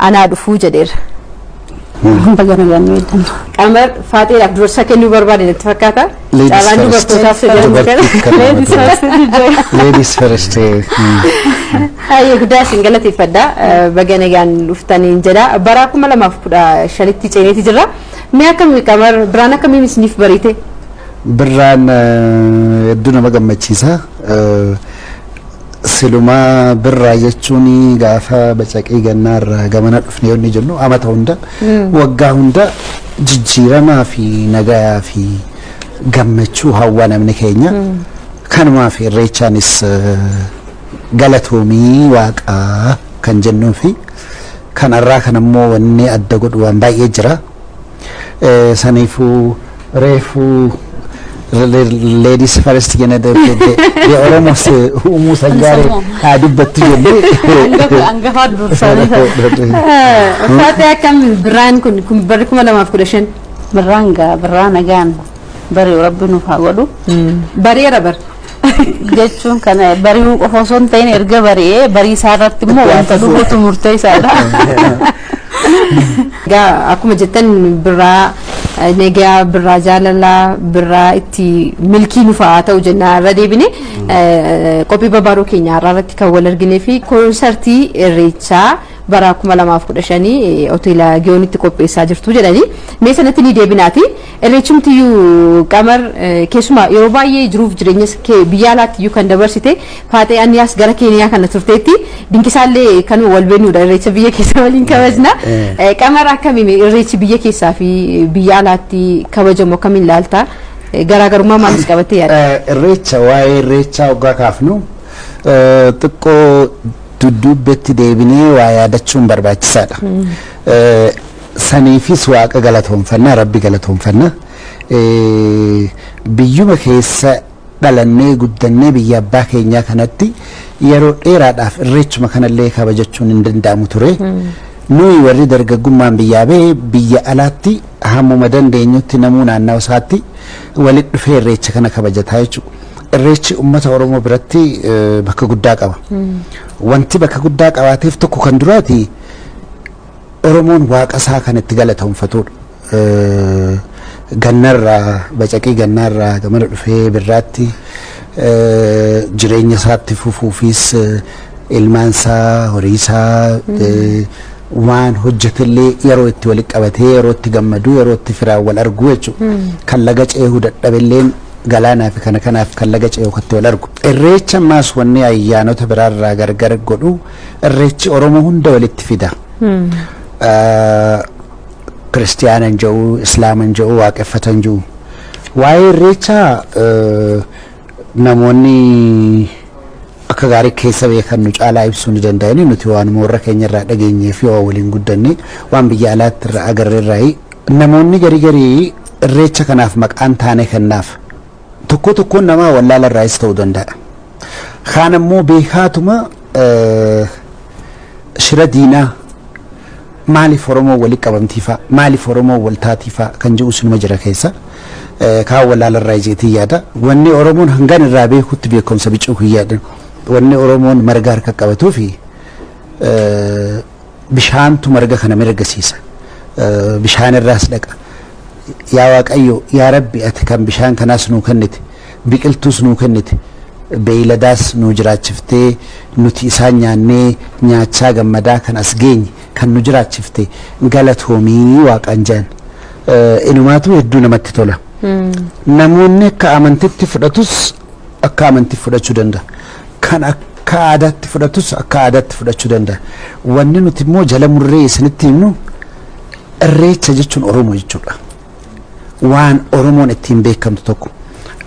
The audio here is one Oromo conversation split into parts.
anaa dhufuu jedheera. Bagana gannu idan. Qamar Faaxee Abdursa kennuu barbaade natti fakkaata. Caalaan dubartootaaf Ladies first. Hayyee guddaa isin galateeffadha. Bagana gaan dhuftanii jedha. Bara 2015tti ceeneeti jirra. Mee akkami Qamar biraan akkamiin isiniif bariite? Biraan hedduu nama gammachiisa. Siluma birraa jechuun gaafa bacaqee gannaarraa gamana dhufne yoonni jennu amata hunda waggaa hunda jijjiiramaa fi nagayaa fi gammachuu hawwa namni keenya kanumaaf irreechaanis galatoomii waaqaa kan jennuu fi kanarraa kanammoo wanni adda godhu waan baay'ee jira. Saniifuu reefuu ladies first gonna the almost umu sanjare dubbattu jenne angafa dursani Faaxee akkam biraan kun bari 2015 biraan agaan bari rabbi nu fagadu bari rabar jechuun kana bari qofa son ta'in erga bari isaarratti immoo wanta dubbatu murteessaadha. Gaa akkuma jettan birraa negaa birraa jaalalaa birraa itti milkii nu fa'aa ta'u jennaa irra deebine qophii babaroo keenya irratti kan wal arginee fi konsertii irreechaa bara 2015 hoteela Giyoonitti qopheessaa jirtu jedhanii mee sanatti ni deebinaati. Irreechumtiyyuu Qamar keessumaa yeroo baay'ee jiruuf jireenya biyya alaatti kan dabarsite Faaxee Anniyaas gara Keeniyaa kana turteetti dinqisaallee kan wal beenuudha irreecha biyya keessa waliin kabajna. Qamar akkamiin irreechi biyya keessaa fi biyya alaatti kabajamu akkamiin ilaalta? Garaagarummaa maalis qabattee yaadda? Irreecha waa'ee irreechaa waggaa kaafnu xiqqoo dudduubbetti deebinee waa yaadachuun barbaachisaadha. Saniifis waaqa galatoonfannaa rabbi galatoonfannaa biyyuma keessa dhalannee guddannee biyya abbaa keenyaa kanatti yeroo dheeraadhaaf irreechuma kanallee kabajachuun hin danda'amu ture. Nuyi warri dargaggummaan biyyaa ba'e biyya alaatti hammuma dandeenyutti namuu naannoo isaatti walitti dhufee irreecha kana kabajataa jechuudha. Irreechi uummata Oromoo biratti bakka guddaa qaba. Wanti bakka guddaa qabaateef tokko kan duraati Oromoon waaqa isaa kan itti galatoonfatudha. Gannarraa bacaqii gannarraa gamana dhufee birraatti jireenya isaatti fufuufis ilmaan isaa horii isaa waan hojjetallee yeroo itti walitti qabatee yeroo itti gammadu yeroo itti firaan wal argu jechuudha. Kan laga ceehuu dadhabilleen galaanaa fi kana kanaaf kan laga ceehuu katti wal argu. Irreecha ammaas wanni ayyaanota biraarraa gargar godhu irreechi Oromoo hunda walitti fida. Kiristiyaanan jedhu Islaaman jedhu waaqeffatan jedhu waa'ee irreechaa namoonni akka gaarii keessa beekan nu caalaa ibsuu ni danda'ani nuti waan warra keenya irraa dhageenyee fi waa waliin guddanne waan biyya alaatti irraa agarre irraa namoonni garii irreecha kanaaf maqaan taane kennaaf tokkoon namaa wallaala irraas ta'uu danda'a. Kaan ammoo beekaatuma shira diinaa maaliif Oromoo walii qabamtiifaa maaliif Oromoo waltaatiifaa kan jedhu sinuma jira keessa kaan wallaala irraa jeetii yaada wanni Oromoon hangan irraa beekutti beekumsa bicuu yaada wanni Oromoon marga harka qabatuu fi bishaantu marga kana mirgasiisa bishaan irraas dhaqa yaa Waaqayyo yaa Rabbi ati kan bishaan kanaas nuu kennite biqiltuus nuu kennite beeyladaas nuu jiraachiftee nuti isaan nyaannee nyaachaa gammadaa kan as geenye kan nu jiraachifte galatoomii waaqaan jaan inumaatu hedduu namatti tola. Namoonni akka amantitti fudhatus akka amantitti fudhachuu danda'a. Kan akka aadaatti fudhatus akka aadaatti fudhachuu danda'a. Wanni nuti immoo jala murree isinitti himnu irreecha jechuun Oromoo jechuudha. Waan Oromoon ittiin beekamtu tokko.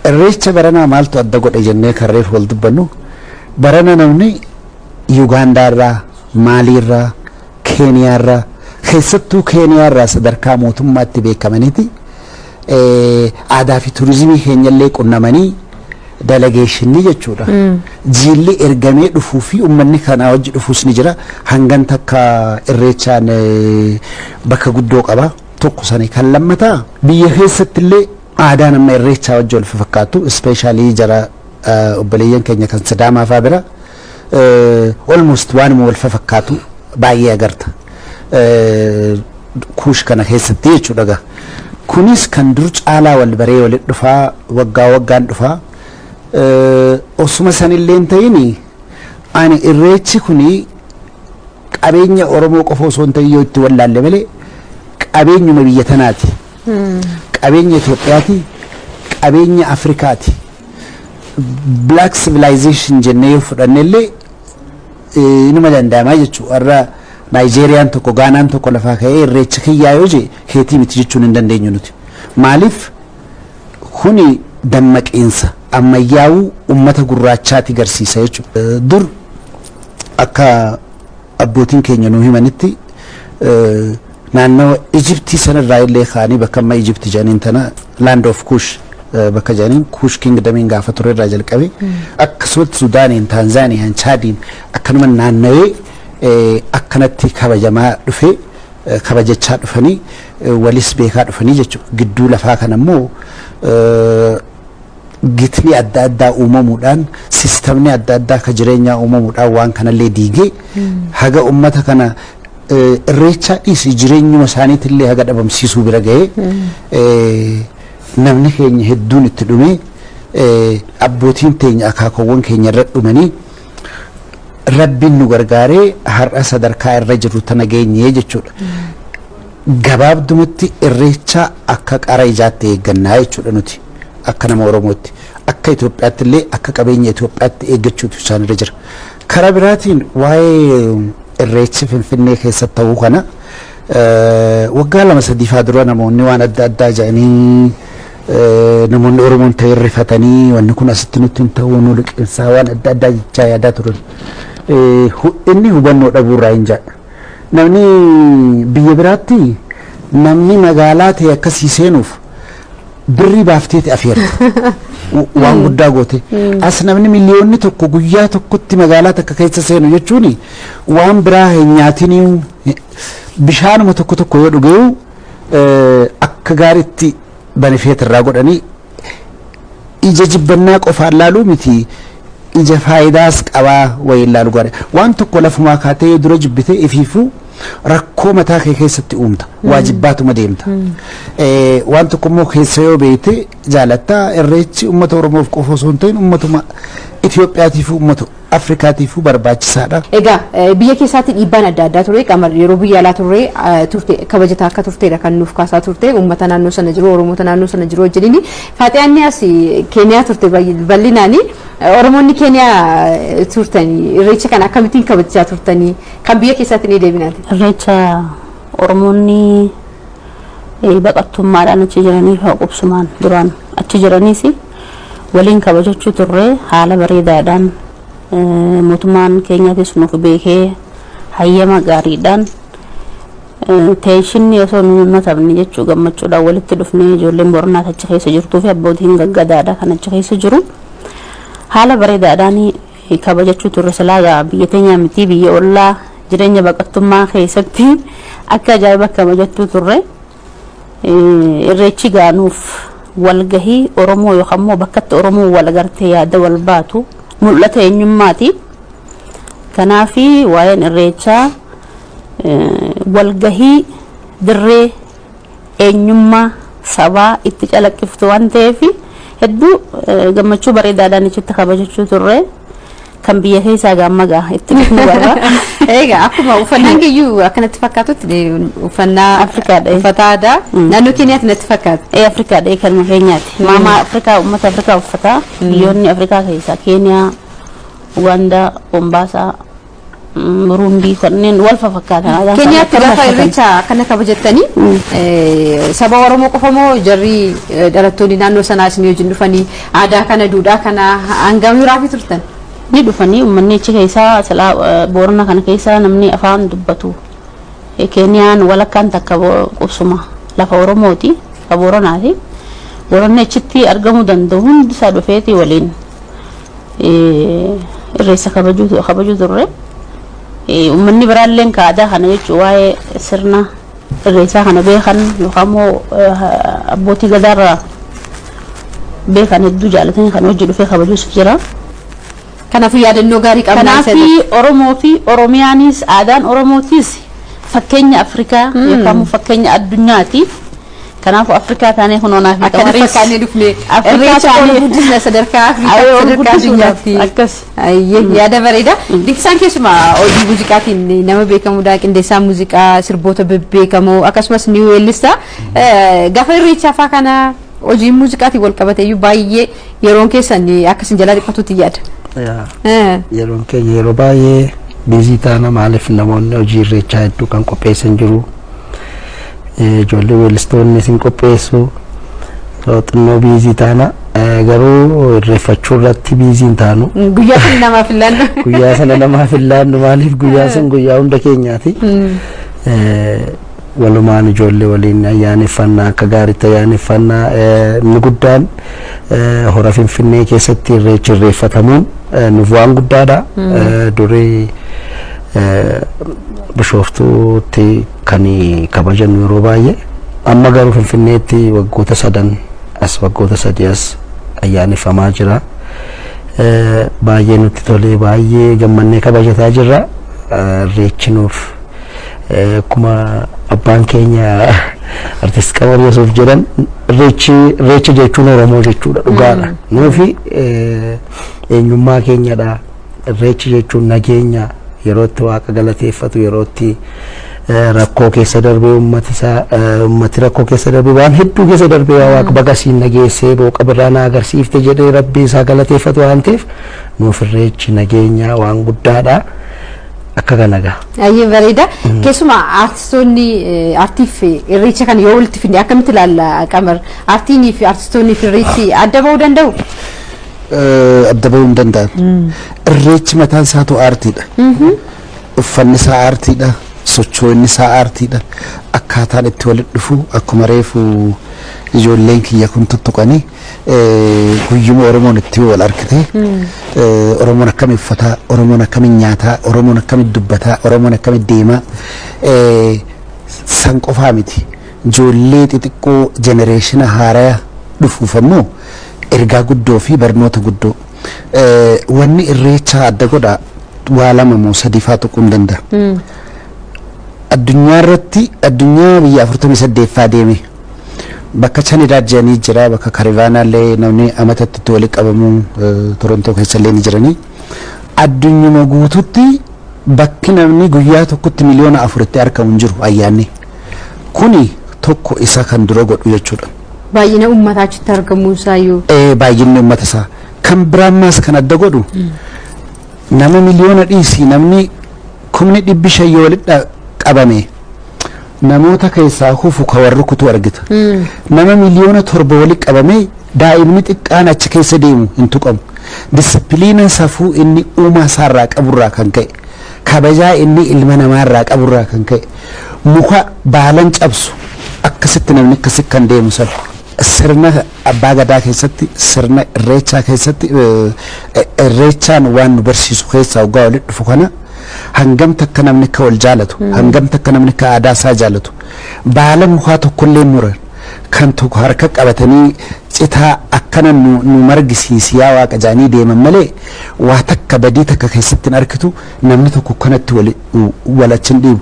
Irreecha baranaa maaltu adda godhe jennee karreef wal dubbannu barana namni Yugaandaarraa Maaliirraa Keeniyaarraa keessattuu Keeniyaarraa sadarkaa mootummaatti beekamaniiti aadaa fi turizimii keenyallee qunnamanii delegeeshinii jechuudha. Jiilli ergamee dhufuu fi uummanni kanaa wajji dhufuus ni jira. Hangan takka irreechaan bakka guddoo qaba. Tokko sanii kan lammataa biyya keessattillee aadaa nama irreechaa wajji wal fakkaatu ispeeshaalii jara obboleeyyan keenya kan Sidaamaa fa'aa bira almost waanuma wal fakkaatu baay'ee agarta. kuush kana keessatti jechuudha. Kunis kan dur caalaa wal baree walitti dhufaa waggaan dhufaa osuma sanillee ta'ini ani irreechi kuni qabeenya Oromoo qofa osoo hin ta'in yoo itti wallaalle malee qabeenyuma biyya tanaati. Qabeenya Itoophiyaati. Qabeenya Afrikaati. Black civilization jennee yoo fudhannellee inuma danda'amaa jechuudha. Warra Naayijeeriyaan tokko Gaanaan tokko lafaa ka'ee irreecha kiyyaa yoo jee keetii miti jechuun hin dandeenyu nuti. Maaliif kuni dammaqeensa ammayyaa'uu uummata gurraachaati garsiisa jechuudha. Dur akka abbootiin keenya nuu himanitti naannoo Ijiptii sanarraa illee kaanii bakka amma Ijiptii jedhaniin tana Land of Kush bakka jedhaniin Kush Kingdomiin gaafa ture irraa jalqabe akkasumatti Sudaaniin, Taanzaaniyaan, Chaadiin akkanuma naannawee akkanatti kabajamaa dhufe kabajachaa dhufanii walis beekaa dhufanii jechuudha. Gidduu lafaa kana immoo gitni adda addaa uumamuudhaan sistamni adda addaa ka jireenyaa uumamuudhaan waan kanallee diigee haga ummata kana irreecha dhiisi jireenyuma isaaniitillee haga dhabamsiisuu bira ga'ee namni keenya hedduun itti dhume abbootiin teenya akaakawwan keenya irra dhumanii rabbiin nu gargaaree har'a sadarkaa irra jirru tana geenyee jechuudha. Gabaabdumatti irreecha akka qara ijaatti eeggannaa jechuudha nuti akka nama Oromootti akka Itoophiyaatti illee akka qabeenya Itoophiyaatti eeggachuutu isaan irra jira. Karaa biraatiin waa'ee irreechi Finfinnee keessatti ta'uu kana waggaa 2-3 faa dura namoonni waan adda addaa jedhanii namoonni Oromoon ta'e irrifatanii wanni kun asitti nutti hin ta'uu nu liqimsaa waan adda addaa jechaa yaadaa turan. Inni hubannoo dhabuurraa hin jedha. Namni biyya biraatti namni magaalaa ta'e akkasii seenuuf birrii baafteeti afeerta. Waan guddaa goote. As namni miliyoonni tokko guyyaa tokkotti magaalaa takka keessa seenu jechuun waan biraa hin nyaatinii bishaanuma tokko tokko yoo dhugee akka gaariitti banifeet irraa godhanii ija jibbannaa qofaan laaluu miti ija faayidaas qabaa wayii laalu gaari. Waan tokko lafumaa kaatee dura jibbitee ifiifuu rakkoo mataa kee keessatti uumta. Waajibbaatuma deemta. Waan tokko immoo keessa yoo beekte jaalattaa irreechi uummata Oromoof qofa osoo hin ta'in uummatuma Itoophiyaatiif uummata Afrikaatiif barbaachisaadha. Egaa biyya keessaatti dhiibbaan adda addaa ture qamar yeroo biyya alaa turre turte kabajataa akka turteedha kan nuuf kaasaa turte uummata naannoo sana jiru Oromoota naannoo sana jiru wajjiniin Faaxiyaanni as Keeniyaa turte bal'inaani Oromoonni Keeniyaa turtanii irreecha kana akkamittiin kabajachaa turtanii kan biyya keessaatti ni deebinaati. Irreecha Oromoonni baqattummaadhaan achi jiranii fi qubsumaan duraan achi jiraniis waliin kabajachuu turre haala bareedaadhaan mootummaan keenyaatis nuuf beekee hayyama gaariidhaan teeshinni osoo nu taphne jechuu gammachuudhaan walitti dhufnee ijoolleen Booranaa achi keessa jirtuu fi abbootiin gaggadaadha kan achi keessa jiru haala bareedaadhaan kabajachuu turre silaagaa biyya teenyaa miti biyya ollaa jireenya baqattummaa keessatti akka ajaa'iba kabajachuu turre irreechi gaanuuf walgahii Oromoo yookaan immoo bakkatti Oromoo wal agartee yaada wal baatu mul'ata eenyummaati. Kanaafi waa'een irreechaa walgahii dirree eenyummaa sabaa itti calaqqiftu waan ta'eef hedduu gammachuu bareedaadhaan itti kabajachuu turre kan biyya keessaa gammagaa itti dhufnu barra. Egaa akkuma uffannaan kiyyuu akkanatti fakkaatutti uffannaa Afrikaadha. Uffata aadaa naannoo Keeniyaatti natti fakkaata. Afrikaadha kan keenyaati. Maama Afrikaa uummata Afrikaa uffata biyyoonni Afrikaa keessaa Keeniyaa, Ugaandaa, Mombaasaa, Buruundii kanneen wal fakkaatan. Keeniyaatti gaafa irreecha akkana kabajattanii saba Oromoo qofa moo jarri dhalattoonni naannoo sanaa isin wajjin dhufanii aadaa kana duudhaa kana hangam yuraafi turtan? Ni dhufanii uummanni achi keessaa silaa Boorana kana keessaa namni afaan dubbatu Keeniyaan walakkaan takka qubsuma lafa Oromooti ka Booranaati. Booranni achitti argamuu danda'u hundi isaa dhufeeti waliin irreessa kabajuu turre. Uummanni biraalleen ka aadaa kana jechuun waa'ee sirna irreessaa kana beekan yookaan immoo abbootii gadaarraa beekan hedduu jaalatanii kan hojii dhufee kabajuus jira. Kanaafuu yaadannoo gaarii qabnaa Kanaafi Oromoo fi Oromiyaanis aadaan Oromootis fakkeenya Afrikaa yookaan fakkeenya addunyaatiif kanaaf Afrikaa taanee hunoonaa fi Afrikaa taanee dhufne irreecha guddina sadarkaa Afrikaa sadarkaa addunyaatti akkas yaada bareeda Diksaan keessuma hojii muuziqaatiin nama beekamuudha qindeessaa muuziqaa sirboota bebbeekamoo akkasumas ni weellista gaafa irreecha faa kana hojii muuziqaatiin wal qabateeyyuu baay'ee yeroon keessan akkasin jalaa dhiphatuutti yaada yeroon keenya yeroo baay'ee biizii taana maaliif namoonni hojii irreechaa hedduu kan qopheessan jiru ijoollee weellistoonni isin qopheessu xinnoo biizii taana garuu irreeffachuu irratti biiziin taanu guyyaa sana namaaf ilaallu guyyaa sana namaaf ilaallu maaliif guyyaa sun guyyaa hunda keenyaati walumaan ijoollee waliin ayyaaneffannaa akka gaariitti ayyaaneffannaa inni guddaan hora Finfinnee keessatti irreeffatamuun nuuf waan guddaadha durii Bishooftuutti kan kabajannu yeroo baay'ee amma garuu Finfinneetti waggoota 3 as ayyaaneffamaa jira baay'ee nutti tolee baay'ee gammannee kabajataa jirra irreechi nuuf akkuma abbaan keenya artist Qamar Yesuuf jedhan irreecha jechuun Oromoo jechuudha dhugaadha nuufi eenyummaa keenyadha irreechi jechuun nageenya yerootti waaqa galateeffatu yerootti rakkoo keessa darbee ummati rakkoo keessa darbee waan hedduu keessa darbee waaqa bagasiin nageessee booqa birraa na agarsiifte jedhee rabbii isaa galateeffatu waan ta'eef nuuf irreechi nageenya waan guddaadha akka kanaga ayyee bareeda keessuma artistoonni artiif irreecha kan yoo walitti fidne akkamitti ilaalla Qamar artiinii fi artistoonni fi irreechi adda ba'uu danda'u adda ba'uu hin danda'an irreechi mataan isaatu aartiidha uffanni isaa aartiidha sochoonni isaa aartiidha akkaataan itti walitti dhufu akkuma reefu ijoolleen kiyya kun tuttuqanii guyyuma Oromoon itti wal argite Oromoon akkamitti uffataa Oromoon akkamitti nyaataa Oromoon akkamitti dubbataa Oromoon akkamitti deemaa san qofaa miti ijoollee xixiqqoo jenereeshina haaraa dhufuuf ammoo ergaa guddoo fi barnoota guddoo wanni irreecha adda godha waa lama moo sadii faa tuquu hin danda'a addunyaa irratti addunyaa biyya 48 deeme bakka Chanidaa jedhanii jira bakka Karivaanaallee namni amatatti itti walitti qabamu Torontoo keessallee ni jiranii addunyuma guututti bakki namni guyyaa tokkotti miliyoona 4 argamu hin jiru ayyaanni kuni tokko isa kan dura godhu jechuudha baay'ina ummata achitti argamu isaayyuu baay'inni ummata isaa kan biraammaas kan adda godhu nama miliyoona dhiisii namni 500,000 yoo walitti qabame namoota keessaa hufu ka warri kutu argita nama miliyoona 7 walitti qabame daa'imni xiqqaan achi keessa deemu hin tuqamu disipiliina safuu inni uumaa isaarraa qaburraa kan ka'e kabajaa inni ilma namaarraa qaburraa kan ka'e muka baalan cabsu akkasitti namni akkasitti kan deemu san sirna abbaa gadaa keessatti sirna irreechaa keessatti irreechaan waan nu barsiisu keessaa waggaa walitti dhufu kana hangam takka namni akka wal jaalatu hangam takka namni akka aadaa isaa jaalatu baala mukaa tokkollee muran kan tokko harka qabatanii citaa akkana nu margisiisiyaa waaqa jaanii deeman malee waa takka badii takka keessatti hin arkitu namni tokko kanatti walachin dhiibu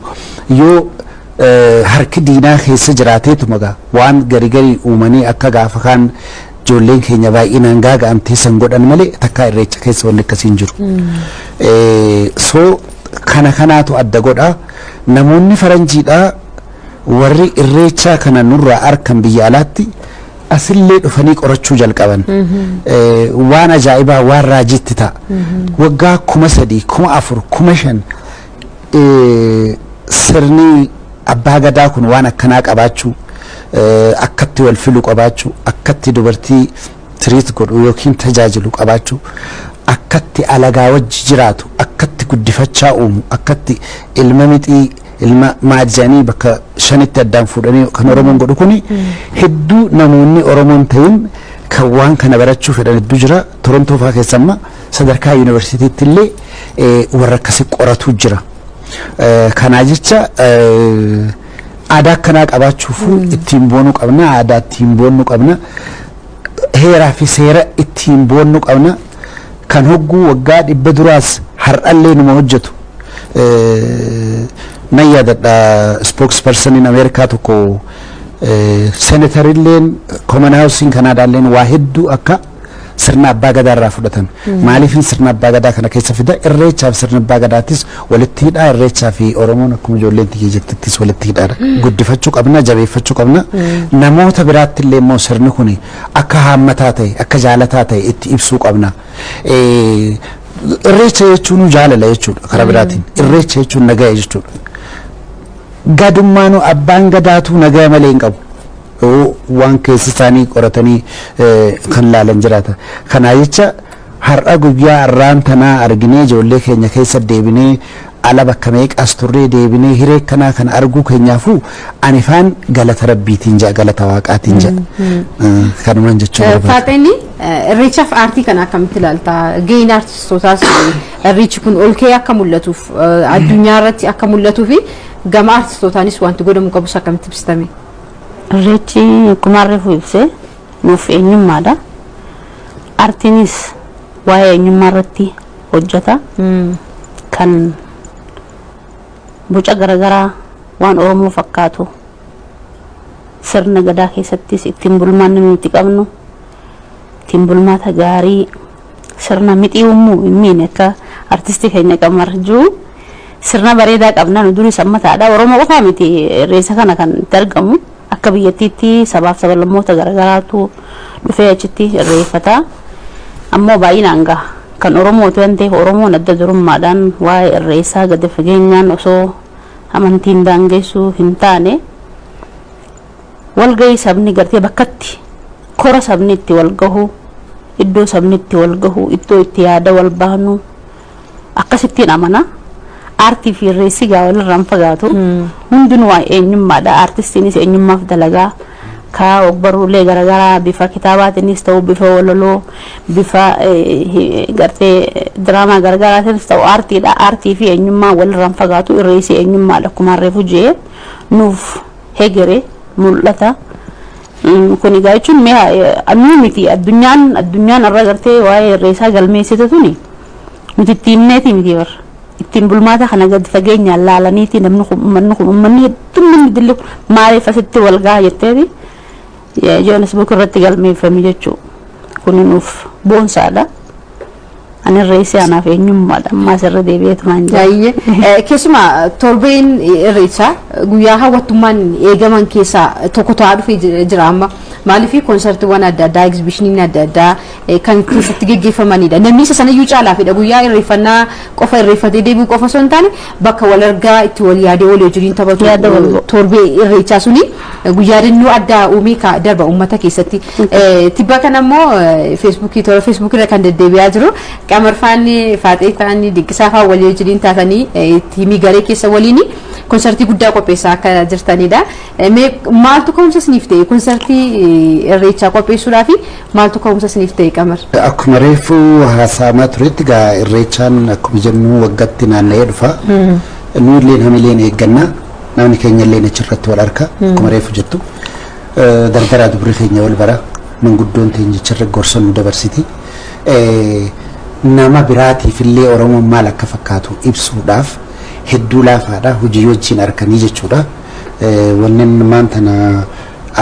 yoo harki diinaa keessa jiraateetu magaa waan gari uumanii akka gaafa kaan ijoolleen keenya baay'inaan gaaga'amtee san godhan malee takka irreecha keessa wanni akkasiin jiru soo kanaatu adda godha namoonni faranjiidhaa warri irreechaa kana nurraa arkan biyya alaatti asillee dhufanii qorachuu jalqaban waan ajaa'ibaa waan raajitti ta'a waggaa 3,000 4,000 5,000 sirni abbaa gadaa kun waan akkanaa qabaachuu akkatti wal filu qabaachuu akkatti dubartii tiriit godhu yookiin tajaajilu qabaachuu akkatti alagaa wajji jiraatu akkatti guddifachaa uumu akkatti ilma mixii ilma maajanii bakka 5tti addaan fuudhanii kan Oromoon godhu kuni hedduu namoonni Oromoon ta'in kan waan kana barachuu fedhan hedduu jira Torontoo fa'aa keessamma sadarkaa yuunivarsiitiitti illee warra akkasii qoratu jira kanaa jecha aadaa akkanaa qabaachuuf ittiin boonuu qabna aadaa ittiin boonuu qabna heeraa fi seera ittiin boonuu qabna kan hogguu waggaa 100 duraas har'allee numa hojjetu nan yaadadha spokesperson in Ameerikaa tokko senaatarilleen common housing Kanaadaalleen waa hedduu akka sirna abbaa gadaa irraa fudhatan maaliif sirna abbaa gadaa kana keessa fida irreechaa fi sirna abbaa gadaatis walitti hidhaa irreechaa fi Oromoon akkuma ijoolleen tiyya jettis walitti hidhaadha guddifachuu qabna jabeeffachuu qabna namoota biraatti illee immoo sirni kun akka haammataa ta'e akka jaalataa ta'e itti ibsuu qabna irreecha jechuun jaalala jechuudha karaa biraatiin irreecha jechuun nagaa jechuudha gadummaanu abbaan gadaatu nagaa malee hin qabu waan keessa isaanii qoratanii kan laalan jiraata kana jecha har'a guyyaa arraan tanaa arginee ijoollee keenya keessa deebinee ala bakka meeqaas turree deebinee hiree kanaa kan arguu keenyaafu ani faan galata rabbiitiin jaa galata waaqaatiin jaa kanumaan jechuudha. Faaxeenni irreechaaf aartii kana akkamitti ilaalta gaheen aartistootaas irreechi kun ol ka'ee akka mul'atuuf addunyaa irratti akka mul'atuu fi gama aartistootaanis wanti godhamu qabus akkamitti ibsitame. Irreechi akkuma reefu ibsee nuuf eenyummaadha. Aartiinis waa'ee eenyummaa irratti hojjeta. Kan boca garaagaraa waan Oromoo fakkaatu sirna gadaa keessattis ittiin bulmaanni nuti qabnu ittiin bulmaata gaarii sirna mixii uumuu hin akka aartistii keenya qamarjuu sirna bareedaa qabna nu durii sammataadha. Oromoo qofaa miti irreessa kana kan itti argamu. Akka biyyattiitti sabaaf sablammoota garaagaraatu dhufee achitti irreeffata ammoo baay'inaan gaha kan Oromoo ta'an ta'e Oromoon adda durummaadhaan waa'ee irreessaa gadi fageenyaan osoo amantiin daangeessuu hin taane walgahii sabni gartee bakkatti kora sabni itti walgahu iddoo sabni itti walgahu iddoo itti yaada wal baanu akkasittiin amana. Aartii fi irreessi gaa walirraan fagaatu hundinuu waa eenyummaadha aartistiinis eenyummaaf dalagaa kaa ogbarruulee garaagaraa bifa kitaabaatiinis ta'u bifa walaloo bifa gartee diraamaa garaagaraatiinis ta'u aartiidha aartii fi eenyummaa walirraan fagaatu irreessi eenyummaadha akkuma reefu jee nuuf hegere mul'ata kun egaa jechuun mee miti addunyaan irra gartee waa'ee irreessaa galmeessite tuni nuti ittiin neeti miti barra. Ittiin bulmaata kana gadi fageenyaan laalaniiti uummanni hedduun namni dilli maaliif asitti wal gahaa jetteeti Joonas Buuk irratti galmeeffame jechuudha. Kun nuuf boonsaadha. Ani irreessi anaaf eenyummaadha ammaa sirra deebi'eetu naan jira. Keessumaa torbeen irreechaa guyyaa hawwattummaan eegaman keessaa tokko ta'aa dhufee jira amma maaliif konsertiiwwan adda addaa egzibishiniin adda addaa kan keessatti geggeeffamanidha. Namni isa sanayyuu caalaafidha guyyaa irreeffannaa qofa irreeffatee deebi'u qofa osoo hin taane bakka wal argaa itti wal yaadee walii wajjiniin taphatu torbee irreechaa suni guyyaa dannoo addaa uumee darba uummata keessatti. Tibba kana immoo feesbuukii irra kan deddeebi'aa jiru qamarfaanni faaxeeffaanni dinqisaafaa walii wajjiniin taatanii tiimii garee keessa waliin konsertii guddaa qopheessaa akka jirtanidha. Maaltu ka'umsa isiniif ta'e konsertii irreechaa qopheessuudhaaf maaltu ka'umsa isiniif ta'e qamar? Akkuma reefu haasa'amaa turetti gaa irreechaan akkuma jennu waggaatti naanna'ee dhufa. Nu illee namileen eeggannaa namni keenya illee achirratti wal arka akkuma reefu jettu dardaraa dubri keenya wal bara manguddoon teenya achirra gorsa nu dabarsiti. Nama biraatiif illee Oromoon maal akka fakkaatu ibsuudhaaf hedduu laafaadha hojii wajjin arkanii jechuudha. Wanneen maanta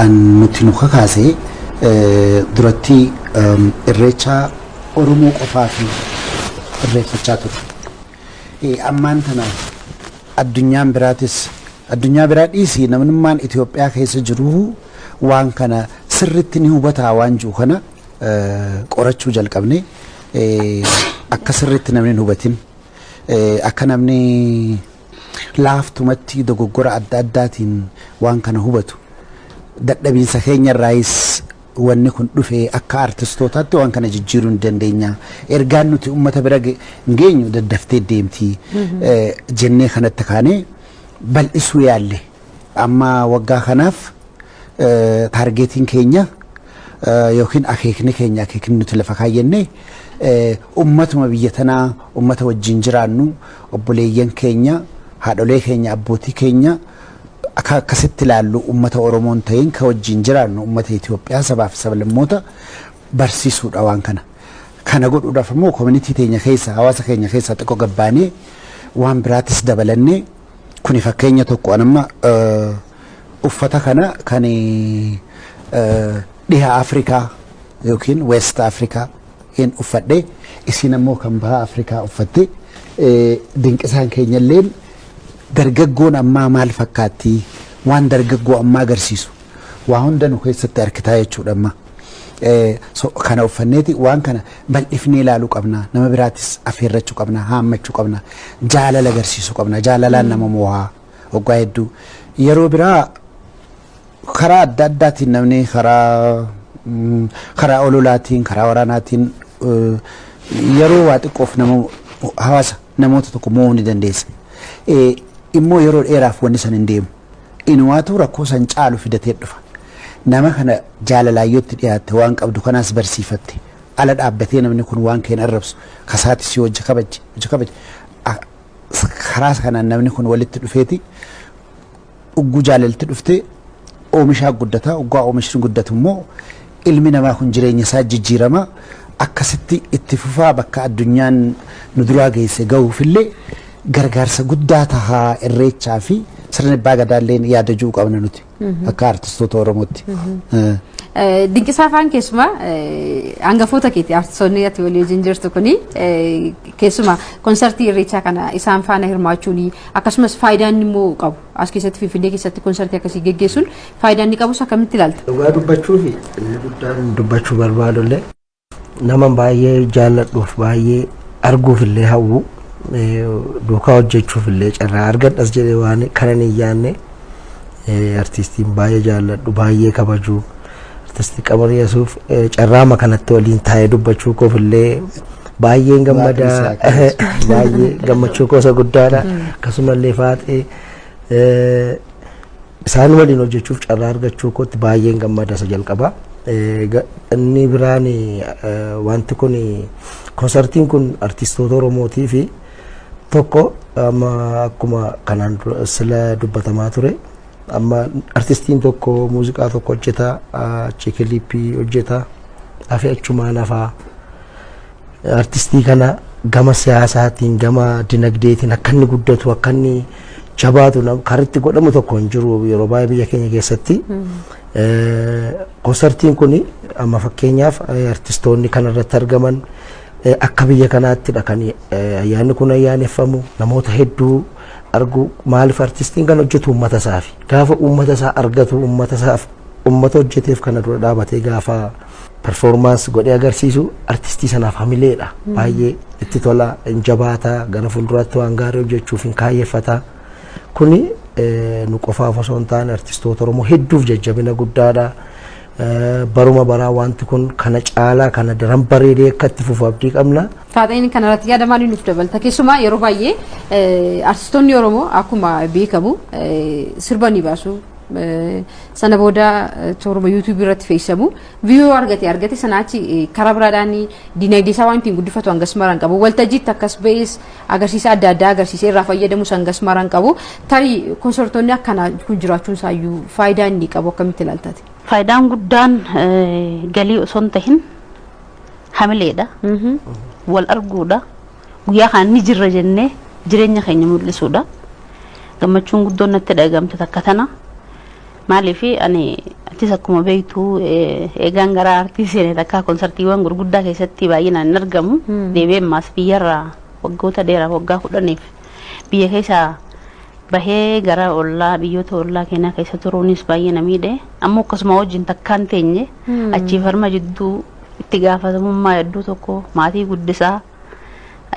nuti nu kakaase duratti irreecha Oromoo qofaaf irreeffachaa ture. Ammaan tana addunyaan biraa dhiisii namnummaan Itoophiyaa keessa jiru waan kana sirritti ni hubataa waan jiru kana qorachuu jalqabne akka sirritti namni hubatin akka namni laaftumatti dogoggora adda addaatiin waan kana hubatu dadhabiinsa keenya irraayis wanni kun dhufee akka artistootaatti waan kana jijjiiruu hin dandeenya ergaan nuti ummata bira geenyu daddaftee deemtii jennee kanatti kaanee bal'isuu yaalle amma waggaa kanaaf taargeetiin keenya yookiin akeekni nuti lafa kaayyannee ummatuma biyya tanaa ummata wajjin jiraannu obboleeyyan keenya haadholee keenya abbootii keenya akkasitti ilaallu ummata Oromoon ta'een ka wajjin jiraannu ummata Itoophiyaa sabaaf sablammoota barsiisuudha waan kana godhuudhaaf immoo community teenya keessa hawaasa keenya keessa xiqqoo gabbaanee waan biraatis dabalannee kuni fakkeenya tokko anamma uffata kana kan dhiha Afrikaa yookiin West Afrikaa in uffadhe isin ammoo kan baha Afrikaa uffatte dinqisaan keenyalleen dargaggoon ammaa maal fakkaatti waan dargaggoo ammaa agarsiisu waa hunda nu keessatti arkitaa jechuudha amma kana uffanneeti waan kana bal'ifnee ilaaluu qabna nama biraatis affeerrachuu qabna haammachuu qabna jaalala agarsiisuu qabna jaalalaan nama mo'aa waggaa hedduu yeroo biraa karaa adda addaatiin namni karaa ololaatiin karaa waraanaatiin yeroo waa xiqqoof nama hawaasa namoota tokko mo'uu ni dandeessa immoo yeroo dheeraaf wanni san hin deemu inumaatu rakkoo san caalu fidatee dhufa nama kana jaalalaayyootti dhiyaatte waan qabdu kanaas barsiifatte ala dhaabbatee namni kun waan keen arrabsu kasaati si hojja kabaje karaa kanaan namni kun walitti dhufeeti ugguu jaalalti dhufte oomishaa guddataa uggaa oomishni guddatu immoo ilmi namaa kun jireenya isaa jijjiirama akkasitti itti fufaa bakka addunyaan nu duraa geesse ga'uufillee gargaarsa guddaa tahaa irreechaa fi sirna abbaa gadaalleen yaadachuu qabna nuti akka artistoota Oromootti. Dinqisaa afaan keessumaa hangafoota keeti artistoonni ati walii wajjin jirtu kuni keessumaa konsertii irreechaa kana isaan faana hirmaachuun akkasumas faayidaan immoo qabu as keessatti Finfinnee keessatti konsertii akkasii geggeessuun faayidaan inni qabus akkamitti ilaalta? Dhugaa dubbachuu fi inni guddaan dubbachuu barbaadullee nama baay'ee jaalladhuuf baay'ee arguufillee hawwu duukaa hojjechuufillee carraa argadhas jedhee waan kanan hin yaanne artistiin baay'ee jaalladhu baay'ee kabaju artistii Qamarii Yesuuf carraama kanatti waliin taa'ee dubbachuu koofillee baay'een gammadaa baay'ee gammachuu koosa guddaadha akkasumallee faaxee isaan waliin hojjechuuf carraa argachuu kootti baay'een gammadaa isa jalqabaa inni biraan wanti kun konsertiin kun artistoota Oromootii fi tokko amma akkuma kanaan sila dubbatamaa ture amma artistiin tokko muuziqaa tokko hojjeta kilipii hojjeta afee achumaan afaa artistii kana gama siyaasaatiin gama dinagdeetiin akka inni guddatu akka inni jabaatu karitti godhamu tokko hin jiru yeroo baay'ee biyya keenya keessatti konsertiin kun amma fakkeenyaaf artistoonni kanarratti argaman akka biyya kanaatti kan ayyaanni kun ayyaaneffamu namoota hedduu argu maaliif artistiin kan hojjetu uummata isaaf gaafa uummata isaa argatu uummata hojjeteef kana dura dhaabatee gaafa performance godhee agarsiisu artistii sanaaf hamileedha baay'ee itti tola jabaata gara fuulduraatti waan gaarii hojjechuuf hin kaayeffata kuni nu qofaaf osoo hin taane artistoota Oromoo hedduuf jajjabina guddaadha. Baruma baraa wanti kun kana caalaa kana daran bareedee akka itti fufu abdii qabna. Faaxeen kanarratti yaada maalii nuuf dabalta? Keessumaa yeroo baay'ee artistoonni Oromoo akkuma beekamu sirba ni baasu. Sana booda torba YouTube irratti fe'isamu viyoo argate sanaachi karaa biraadhaan dinagdee isaa waan ittiin guddifatu hangas maraan qabu waltajjiitti akkas ba'es agarsiisa adda addaa agarsiisee irraa fayyadamus hangas maraan qabu tarii konsertoonni akkanaa kun jiraachuun isaayyuu faayidaa inni qabu akkamitti ilaaltaati? Faayidaan guddaan galii osoo hin tahin hamileedha wal arguudha guyyaa kan ni jirra jennee jireenya keenya mul'isuudha gammachuun guddoon natti dhagahamte takka tana maaliif ani atis akkuma beektu eegaan gara artiistii takka konsertiiwwan gurguddaa keessatti baay'inaan hin argamu deebi'een maas biyyarraa waggoota dheeraaf waggaa 10 biyya keessaa bahee gara ollaa biyyoota ollaa keenyaa keessa turuunis baay'ee namiidhe ammoo akkasuma wajjin takkaan teenye achii farma jidduu itti gaafatamummaa hedduu tokko maatii guddisaa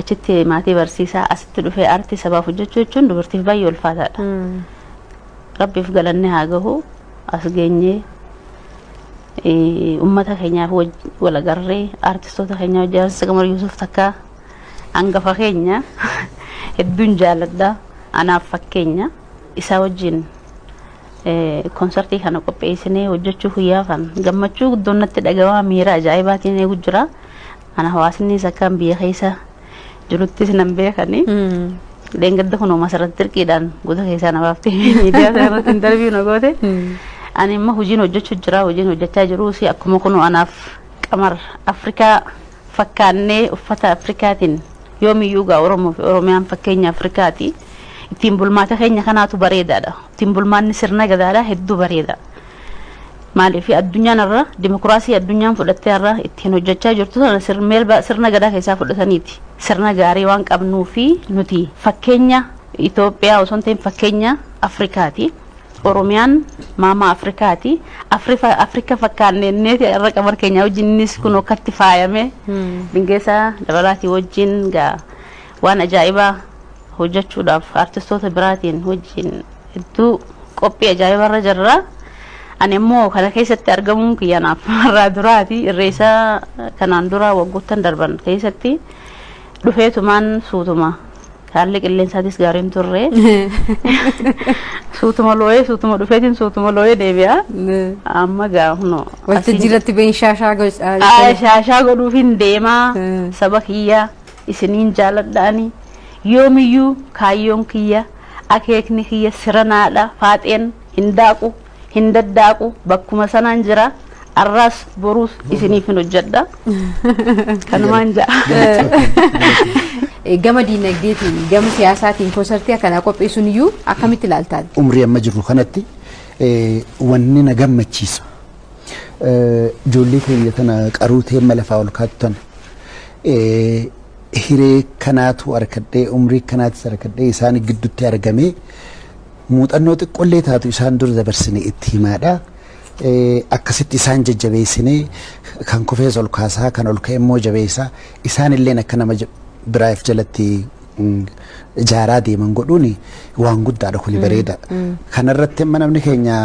achitti maatii barsiisaa asitti dhufee aartii sabaaf hojjechuu jechuun dubartiif baay'ee ulfaataadha. Rabbiif galanne haa gahu as geenyee ummata keenyaaf wal agarree artistoota keenya wajjin Qamarii Yesuuf takka hangafa keenya hedduun jaalladha. Anaaf fakkeenya isaa wajjin konsertii kana qopheessinee hojjechuu guyyaafan gammachuu guddoon natti dhagahaa miira ajaa'ibaatiin eegu jira. Ana hawaasni sakkaan biyya keessa jiruttis nan beekani. Leengadda kun masarratti dirqiidhaan gosa keessaa namaaf miidiyaa irratti interview na goote. Ani immoo hojiin hojjechuu jira hojiin hojjechaa jirus akkuma kun anaaf qamar Afrikaa fakkaannee uffata Afrikaatiin yoomiyyuu gaa Oromoo fi Oromiyaan fakkeenya Afrikaati. ittiin bulmaata keenya kanaatu bareedaadha ittiin bulmaanni sirna gadaadha hedduu bareeda maaliif addunyaan irra dimokiraasii addunyaan fudhattee irra ittiin hojjechaa jirtu sirna gadaa keessaa fudhataniiti sirna gaarii waan qabnuu fi nuti fakkeenya Itoophiyaa osoo ta'in fakkeenya Afrikaati Oromiyaan maama Afrikaati Afrika fakkaanneeti irra qabar keenya wajjinis kun okkatti faayame bingeessa dabalaati wajjin gaa waan ajaa'ibaa hojjechuudhaaf artistoota biraatiin wajjin hedduu qophii ajaa'ibaa irra jirra ani immoo kana keessatti argamuun kiyyanaaf irraa duraati irreessa kanaan dura waggoottan darban keessatti dhufeetumaan suutuma haalli qilleensaatis gaariin turre suutuma dhufeetiin suutuma looyee deebi'a amma gaafno walitti jiratti been shaashaa godhuufin deemaa saba kiyya isiniin jaaladhaani yoomiyyuu kaayyoon kiyya akeekni kiyya siranaadha faaxeen hin daddaqu bakkuma sanaan jira arras borus isiniif hin hojjedha kanumaan ja'a gama diinagdeetiin gama siyaasaatiin konsertii akkana qopheessuun iyyuu akkamitti ilaaltaa? Umrii amma jirru kanatti wanni na gammachiisa. Ijoollee keenya tana qaruu teemma lafaa ol kaattan hiree kanaatu arkadhee umrii kanaatis arkadhee isaan gidduutti argamee muuxannoo xiqqoollee taatu isaan dur dabarsine itti himaadha. Akkasitti isaan jajjabeessinee kan kufees ol kaasaa kan ol ka'e immoo jabeessaa isaan illeen akka nama biraaf jalatti ijaaraa deeman godhuun waan guddaadha kuni bareeda. Kanarratti amma namni keenya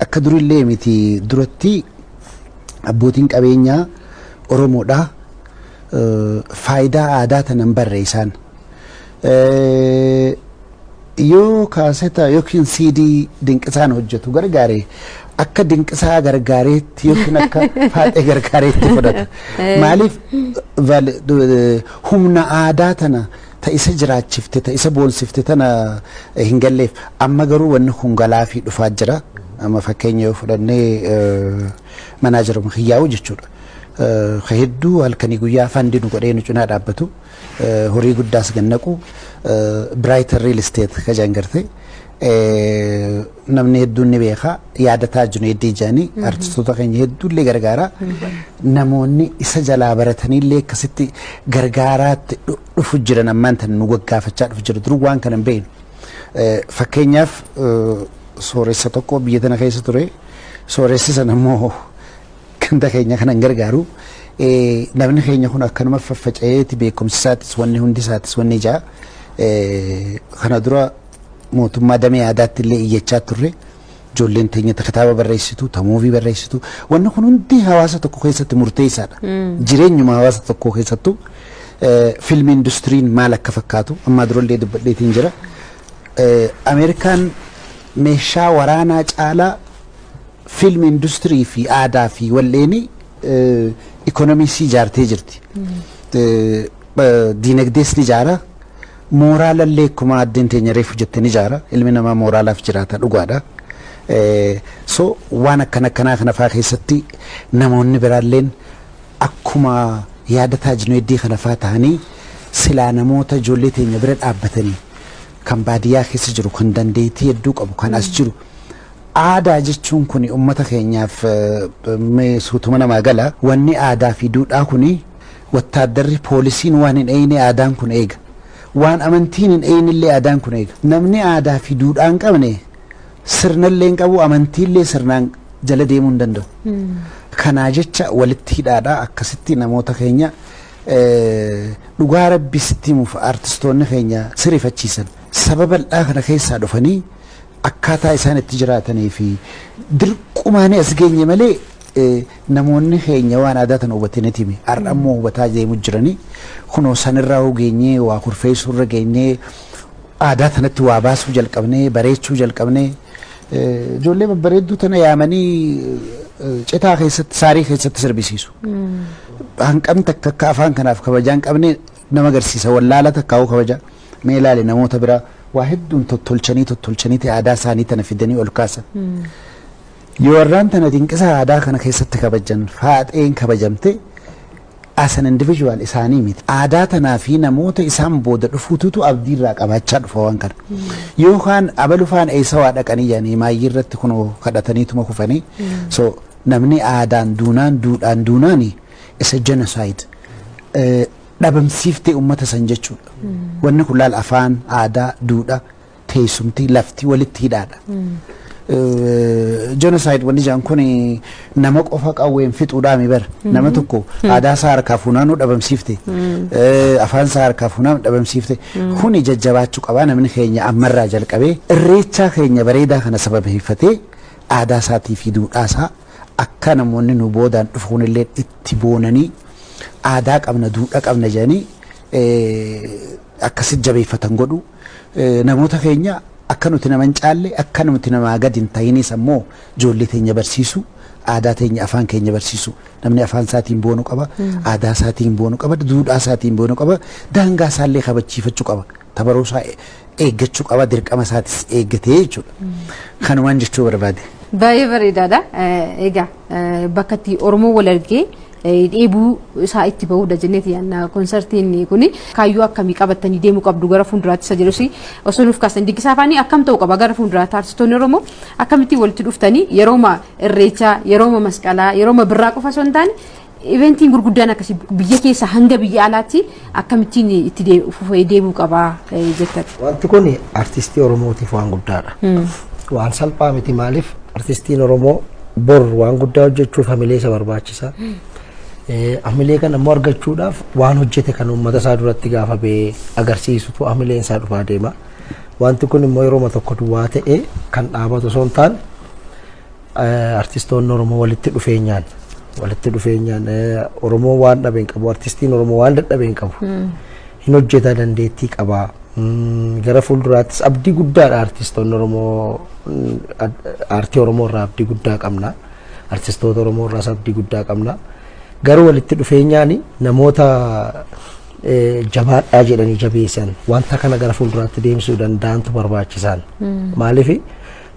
akka durillee miti duratti abbootiin qabeenyaa Oromoodha faayidaa aadaa tanan barre isaan yoo kaaseta yookiin CD dinqisaan hojjetu gargaare akka dinqisaa gargaareetti yookiin akka faaxee gargaareetti fudhata. Maaliif humna aadaa tana ta isa jiraachifte ta isa boonsifte tana hin galleef amma garuu wanni kun galaa fi dhufaa jira. Amma fakkeenya yoo fudhannee manaajer Mukiyyaa'u jechuudha. Hedduu halkanii guyyaa fandi nu godhee nu cinaa dhaabbatu horii guddaas gannaqu Brighter Real Estate kajaan garte namni hedduun ni beeka yaadataa jiru heddii jaanii artistoota keenya hedduullee gargaara namoonni isa jalaa barataniillee akkasitti gargaaraatti dhufu jiran ammaan tan nu gaggaafachaa dhufu jiru duruu waan kana hin beeknu fakkeenyaaf sooressa tokko biyya tana keessa ture sooressi sana immoo kanda keenya kanan gargaaru namni keenya kun akkanuma faffaca'eeti beekumsisaatis wanni hundisaatis wanni ijaa kana dura mootummaa damee aadaatti illee iyyachaa turre ijoolleen teenya kitaaba barreessitu tamuuvii barreessitu wanni kun hundi hawaasa tokko keessatti murteessaadha jireenyuma hawaasa tokko keessattu filmi industiriin maal akka fakkaatu amma durallee dubbadheetiin jira Ameerikaan meeshaa waraanaa caalaa film industirii fi aadaa fi walleeni ikonomisii ijaartee jirti. Diinagdees ni ijaara. Mooraalallee akkuma addeen teenya reefu jettee ni ijaara. Ilmi namaa mooraalaaf jiraata dhugaadha. So waan akkanaa kana fa'aa keessatti namoonni biraalleen akkuma yaadataa jireenya kana fa'aa ta'anii silaa namoota ijoollee teenya bira dhaabbatanii kan baadiyyaa keessa jiru kan dandeettii hedduu qabu kan as jiru. Aadaa jechuun kun uummata keenyaaf suutuma namaa gala wanni aadaa fi duudhaa kuni wattaaddarri poolisiin waan hin eeyne aadaan kun eega waan amantiin hin eeynillee aadaan kun eega namni aadaa fi duudhaa hin qabne sirnallee hin qabu amantiillee sirnaan jala deemuu hin danda'u. Kanaa jecha walitti hidhaadhaa akkasitti namoota keenya dhugaa rabbisitti himuuf artistoonni keenya sirifachiisan sababal'aa kana keessaa dhufanii akkaataa isaan itti jiraatanii fi dirqumaanii as geenye malee namoonni keenya waan aadaa tan hubataniiti hime har'a ammoo hubataa deemu jiranii kunoo sanirraa geenyee waa kurfeessuu irra geenyee aadaa tanatti waa baasuu jalqabnee bareechuu jalqabnee ijoollee babbareedduu tana yaamanii citaa keessatti saarii keessatti sirbisiisu. Hanqam takka akka afaan kanaaf kabajaa hin qabne nama agarsiisa wallaala takkaa'uu kabaja mee ilaali namoota biraa waa hedduun tottolchanii aadaa isaanii tana fidanii ol kaasan. Yoo warraan tana dinqisaa aadaa kana keessatti kabajan faaxeen kabajamte as an individual isaanii miti aadaa tanaa fi namoota isaan booda dhufuutu abdiirraa qabaachaa dhufa waan kana yookaan abalufaan eessa waa dhaqanii yaanii maayyii irratti kunoo kadhataniituma kufanii so namni aadaan duunaan duudhaan duunaani isa genocide dhabamsiiftee ummata san jechuudha wanni kun laal afaan aadaa duudha teessumti lafti walitti hidhaadha genocide wanni jaan kun nama qofa qawween fixuudhaami bar nama tokko aadaa isaa harkaa funaanuu dhabamsiifte afaan isaa harkaa funaanuu dhabamsiifte kuni jajjabaachuu qabaa namni keenya ammarraa jalqabee irreechaa keenya bareedaa kana sababeeffatee aadaa isaatii fi duudhaa isaa akka namoonni nu boodaan dhufuun illee itti boonanii aadaa qabna duudhaa qabna jedhanii akkasitti jabeeffatan godhu namoota keenya akka nuti nama hin caalle akka nuti namaa gadi hin ta'inis ammoo ijoollee teenya barsiisu aadaa teenya afaan keenya barsiisu namni afaan isaatiin boonu qaba aadaa isaatiin boonu qaba duudhaa isaatiin boonu qaba daangaa isaallee kabachiifachuu qaba tabaroo isaa eeggachuu qaba dirqama isaatis eeggatee jechuudha kanumaan jechuu barbaade. Baay'ee bareedaadha. Egaa bakka itti Oromoo wal argee dheebuu isaa itti bahudha jenneeti yaanna konsertiin kun kaayyoo akkamii qabatanii deemuu qabdu gara fuulduraatti isa jedhus osoo nuuf kaasan diggisaa afaanii akkam ta'uu qaba gara fuulduraatti artistoonni Oromoo akkamitti walitti dhuftanii yerooma irreechaa yerooma masqalaa yerooma birraa qofa osoo hin taane eventiin gurguddaan akkasii biyya keessa hanga biyya alaatti akkamittiin itti deemuu qaba jettan. Wanti kun artistii Oromootiif waan guddaadha. Waan salphaa miti maaliif artistiin Oromoo bor waan guddaa hojjechuuf hamilee isa barbaachisa. Hamilee kana immoo argachuudhaaf waan hojjete kan uummata isaa duratti gaafa ba'ee agarsiisutu hamileen isaa dhufaa deema. Wanti kun immoo yeroo tokko duwwaa ta'ee kan dhaabatu osoo hin taane artistoonni Oromoo walitti dhufeenyaan Oromoo waan dhabe hin qabu artistiin Oromoo waan dadhabe hin qabu hin hojjeta dandeettii qaba. Gara fuulduraattis abdii guddaadha artistoonni Oromoo aartii Oromoo irraa abdii guddaa qabna artistoota Oromoo irraas abdii guddaa qabna garuu walitti dhufeenyaan namoota jabaadhaa jedhanii jabeessan wanta kana gara fuulduraatti deemsuu danda'antu barbaachisaan maaliif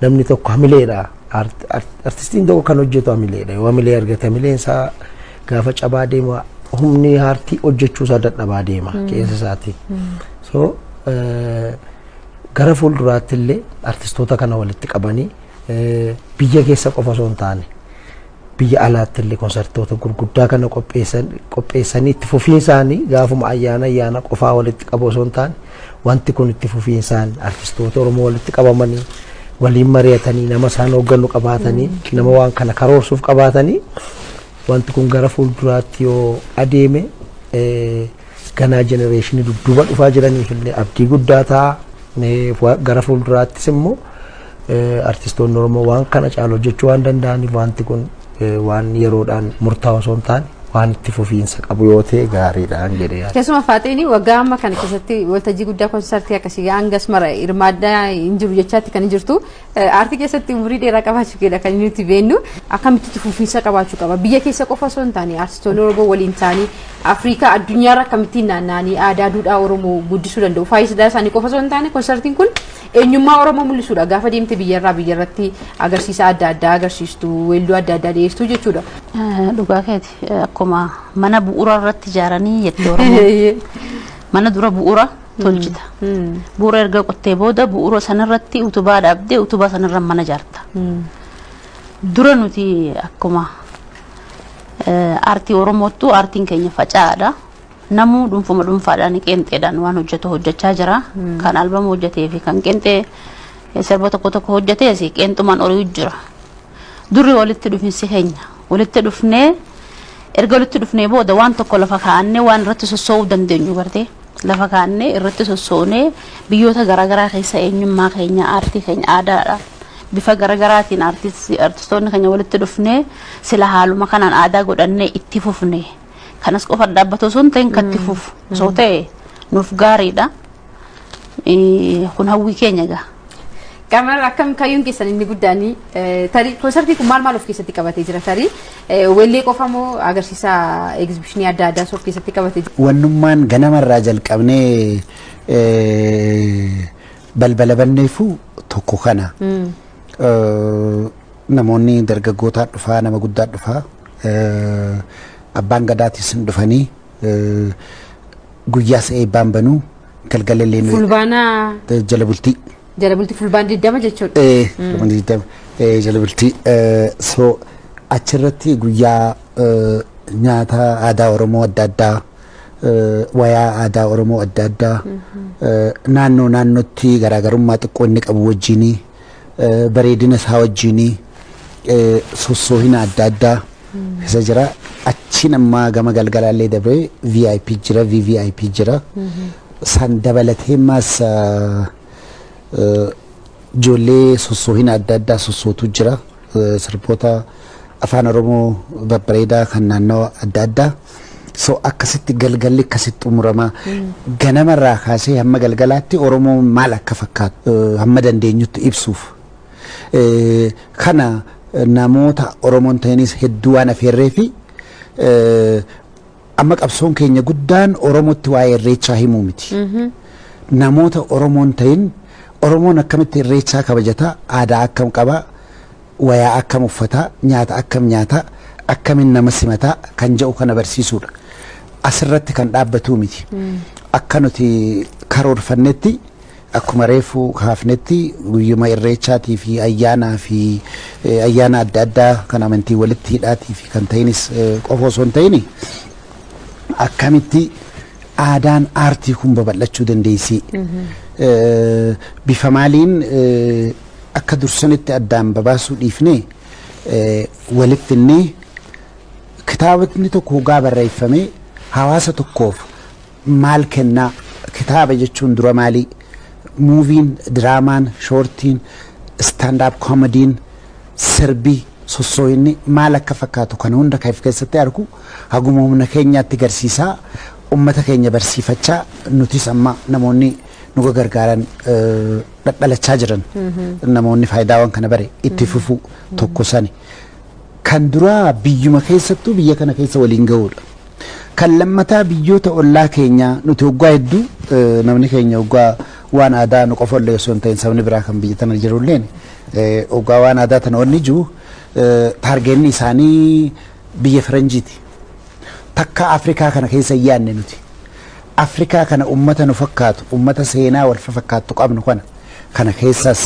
namni tokko hamileedha artistiin tokko kan hojjetu hamileedha yoo hamilee argate hamileen isaa gaafa cabaa deema humni aartii hojjechuu isaa dadhabaa deema keessa isaati so gara fuulduraatti illee artistoota kana walitti qabanii biyya keessa qofa osoo hin taane biyya alaatti illee konsertoota gurguddaa kana qopheessanii itti fufiinsaanii gaafuma ayyaana qofaa walitti qabu osoo hin taane wanti kun itti fufiinsaan artistoota Oromoo walitti qabamanii waliin mari'atanii nama isaan hooggannu qabaatanii nama waan kana karoorsuuf qabaatanii wanti kun gara fuulduraatti yoo adeeme ganaa jenereeshinii dudduuba dhufaa jiraniif illee abdii guddaa ta'a gara fuulduraattis immoo artistoonni Oromoo waan kana caalu hojjechuu waan danda'aniif wanti kun waan yeroodhaan murtaa'u osoo hin taane waan itti fufiinsa qabu yoo ta'e gaariidhaan jedhee keessuma faaxeeni waggaa amma kana keessatti waltajjii guddaa konsertii akkasii hangas mara hirmaaddaa hin jiru jechaatti kan jirtu aartii keessatti umurii dheeraa qabaachuu keedha kan nuti beennu akkamitti itti fufiinsa qabaachuu qaba biyya keessa qofa osoo hin taane artistoonni Oromoo waliin ta'anii Afrikaa addunyaarra akkamittiin naanna'anii aadaa duudhaa Oromoo guddisuu danda'u faayidaa isaanii qofa osoo hin taane konsertiin kun eenyummaa Oromoo mul'isuudha gaafa deemte biyyarratti agarsiisa adda addaa agarsiistu weelluu adda addaa dhiyeesstu jechuudha. Dhugaa keeti akkuma mana bu'uura irratti ijaaranii jette Oromoo mana dura bu'uura tolchita bu'uura erga qottee booda bu'uura sanarratti utubaa dhaabdee utubaa sanarra mana ijaarta dura nuti akkuma aartii Oromoottu aartiin keenya faca'aadha namuu dhuunfaadhaan qeenxeedhaan waan hojjechaa jira kan albama hojjetee fi kan qeenxee sirba tokko hojjetee qeenxumaan olii jira durri walitti dhufinsi keenya walitti dhufnee erga walitti dhufnee booda waan tokko lafa kaa'annee waan irratti sosso'uu dandeenyu gartee lafa kaa'annee irratti sossoonee biyyoota garaagaraa keessa eenyummaa keenya aartii keenya aadaadhaan bifa garagaraatiin artistoonni keenya walitti dhufnee sila haaluma kanaan aadaa godhannee itti fufne kanas qofa dhaabbatu osoo hin ta'in katti fufu osoo ta'e nuuf gaariidha kun hawwii keenya gaa. Kamar akkam kayyuun keessan inni guddaanii tarii konsertii kun maal of keessatti qabatee jira tarii weellee qofa moo agarsiisa egzibishinii adda addaa of keessatti qabatee jira. Wannummaan ganamarraa jalqabnee balbala banneefu tokko kana. Namoonni dargaggootaa dhufaa nama guddaa dhufaa abbaan gadaatis dhufanii guyyaa sa'ee baanbanuu galgalallee fulbaana jala bultii fulbaan 20 jechuudha. Jala bultii so achirratti guyyaa nyaata aadaa Oromoo adda addaa wayaa aadaa Oromoo adda addaa naannootti garaagarummaa xiqqoo inni qabu wajjinii bareedina isaa wajjinii sossoohina adda addaa isa jira. Achiin ammaa gama galgalaallee dabree VIP jira VVIP jira. San dabalatee maas ijoollee sossoohina adda addaa sossootu jira. Sirboota afaan Oromoo babbareedaa kan naannoo adda addaa. So akkasitti galgalli akkasitti xumurama. Ganamarraa kaasee hamma galgalaatti Oromoo maal akka fakkaatu hamma dandeenyutti ibsuuf. Kana namoota Oromoon ta'anis hedduu waan afeerree fi amma qabsoon keenya guddaan Oromootti waa'ee irreechaa himuu miti. Namoota Oromoon ta'in Oromoon akkamitti irreechaa kabajataa, aadaa akkam qabaa, wayaa akkam uffataa, nyaata akkam nyaataa, akkamiin nama simataa kan jedhu kana barsiisuudha. Asirratti kan dhaabbatu miti. Akka nuti karoorfannetti akkuma reefu kaafnetti guyyuma irreechaatii fi ayyaana adda addaa kan amantii walitti hidhaatii fi kan ta'inis qofa osoo hin ta'in akkamitti aadaan aartii kun babal'achuu dandeessi. Bifa maaliin akka dursanitti addaan babaasuu dhiifne walitti inni kitaabni tokko hoggaa barreeffamee hawaasa tokkoof maal kennaa kitaaba jechuun dura maalii muuviin diraamaan shoortiin staandaap koomediin sirbii sossooyinni maal akka fakkaatu kana hunda kan of keessatti argu haguma humna keenyaatti garsiisaa ummata keenya barsiifachaa nutis amma namoonni nu gargaaran dhadhalachaa jiran namoonni faayidaawwan kana bare itti fufuu tokko sani kan duraa biyyuma keessattuu biyya kana keessa waliin ga'uudha. Kan lammataa biyyoota ollaa keenya nuti waggaa hedduu namni keenya waggaa waan aadaa nu qofa illee osoo hin ta'in sabni biraa kan biyya tana jirulleen waggaa waan aadaa tana onni jiru taargeenni isaanii biyya faranjiiti. Takka Afrikaa kana keessa hin yaadne nuti. Afrikaa kana ummata nu fakkaatu ummata seenaa wal fakkaattu qabnu kana keessas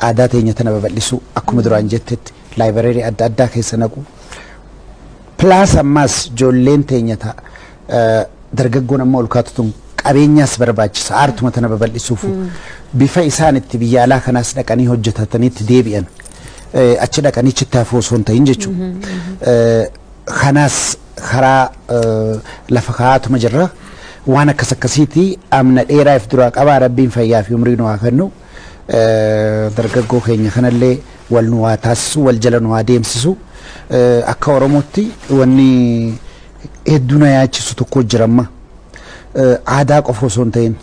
aadaa teenya tana babal'isuu akkuma duraan jettetti laayibireerii adda addaa keessa naqu. Plus ammas ijoolleen teenya dargaggoon amma ol kaatutun qabeenyaas barbaachisa aartuma tana babal'isuuf bifa isaan itti biyya alaa kanaas dhaqanii hojjetataniitti deebi'an achi dhaqanii chitti hafuu osoo hin ta'in jechuudha. Kanaas karaa lafa kaa'atuma jirra waan akkas akkasiiti amna dheeraaf duraa qabaa rabbiin fayyaa fi umrii nu haa kennu dargaggoo keenya kanallee wal nu haa taasisu wal jala nu haa deemsisu. Akka Oromootti wanni hedduu na yaachisu tokko jiramma aadaa qofa osoo hin ta'in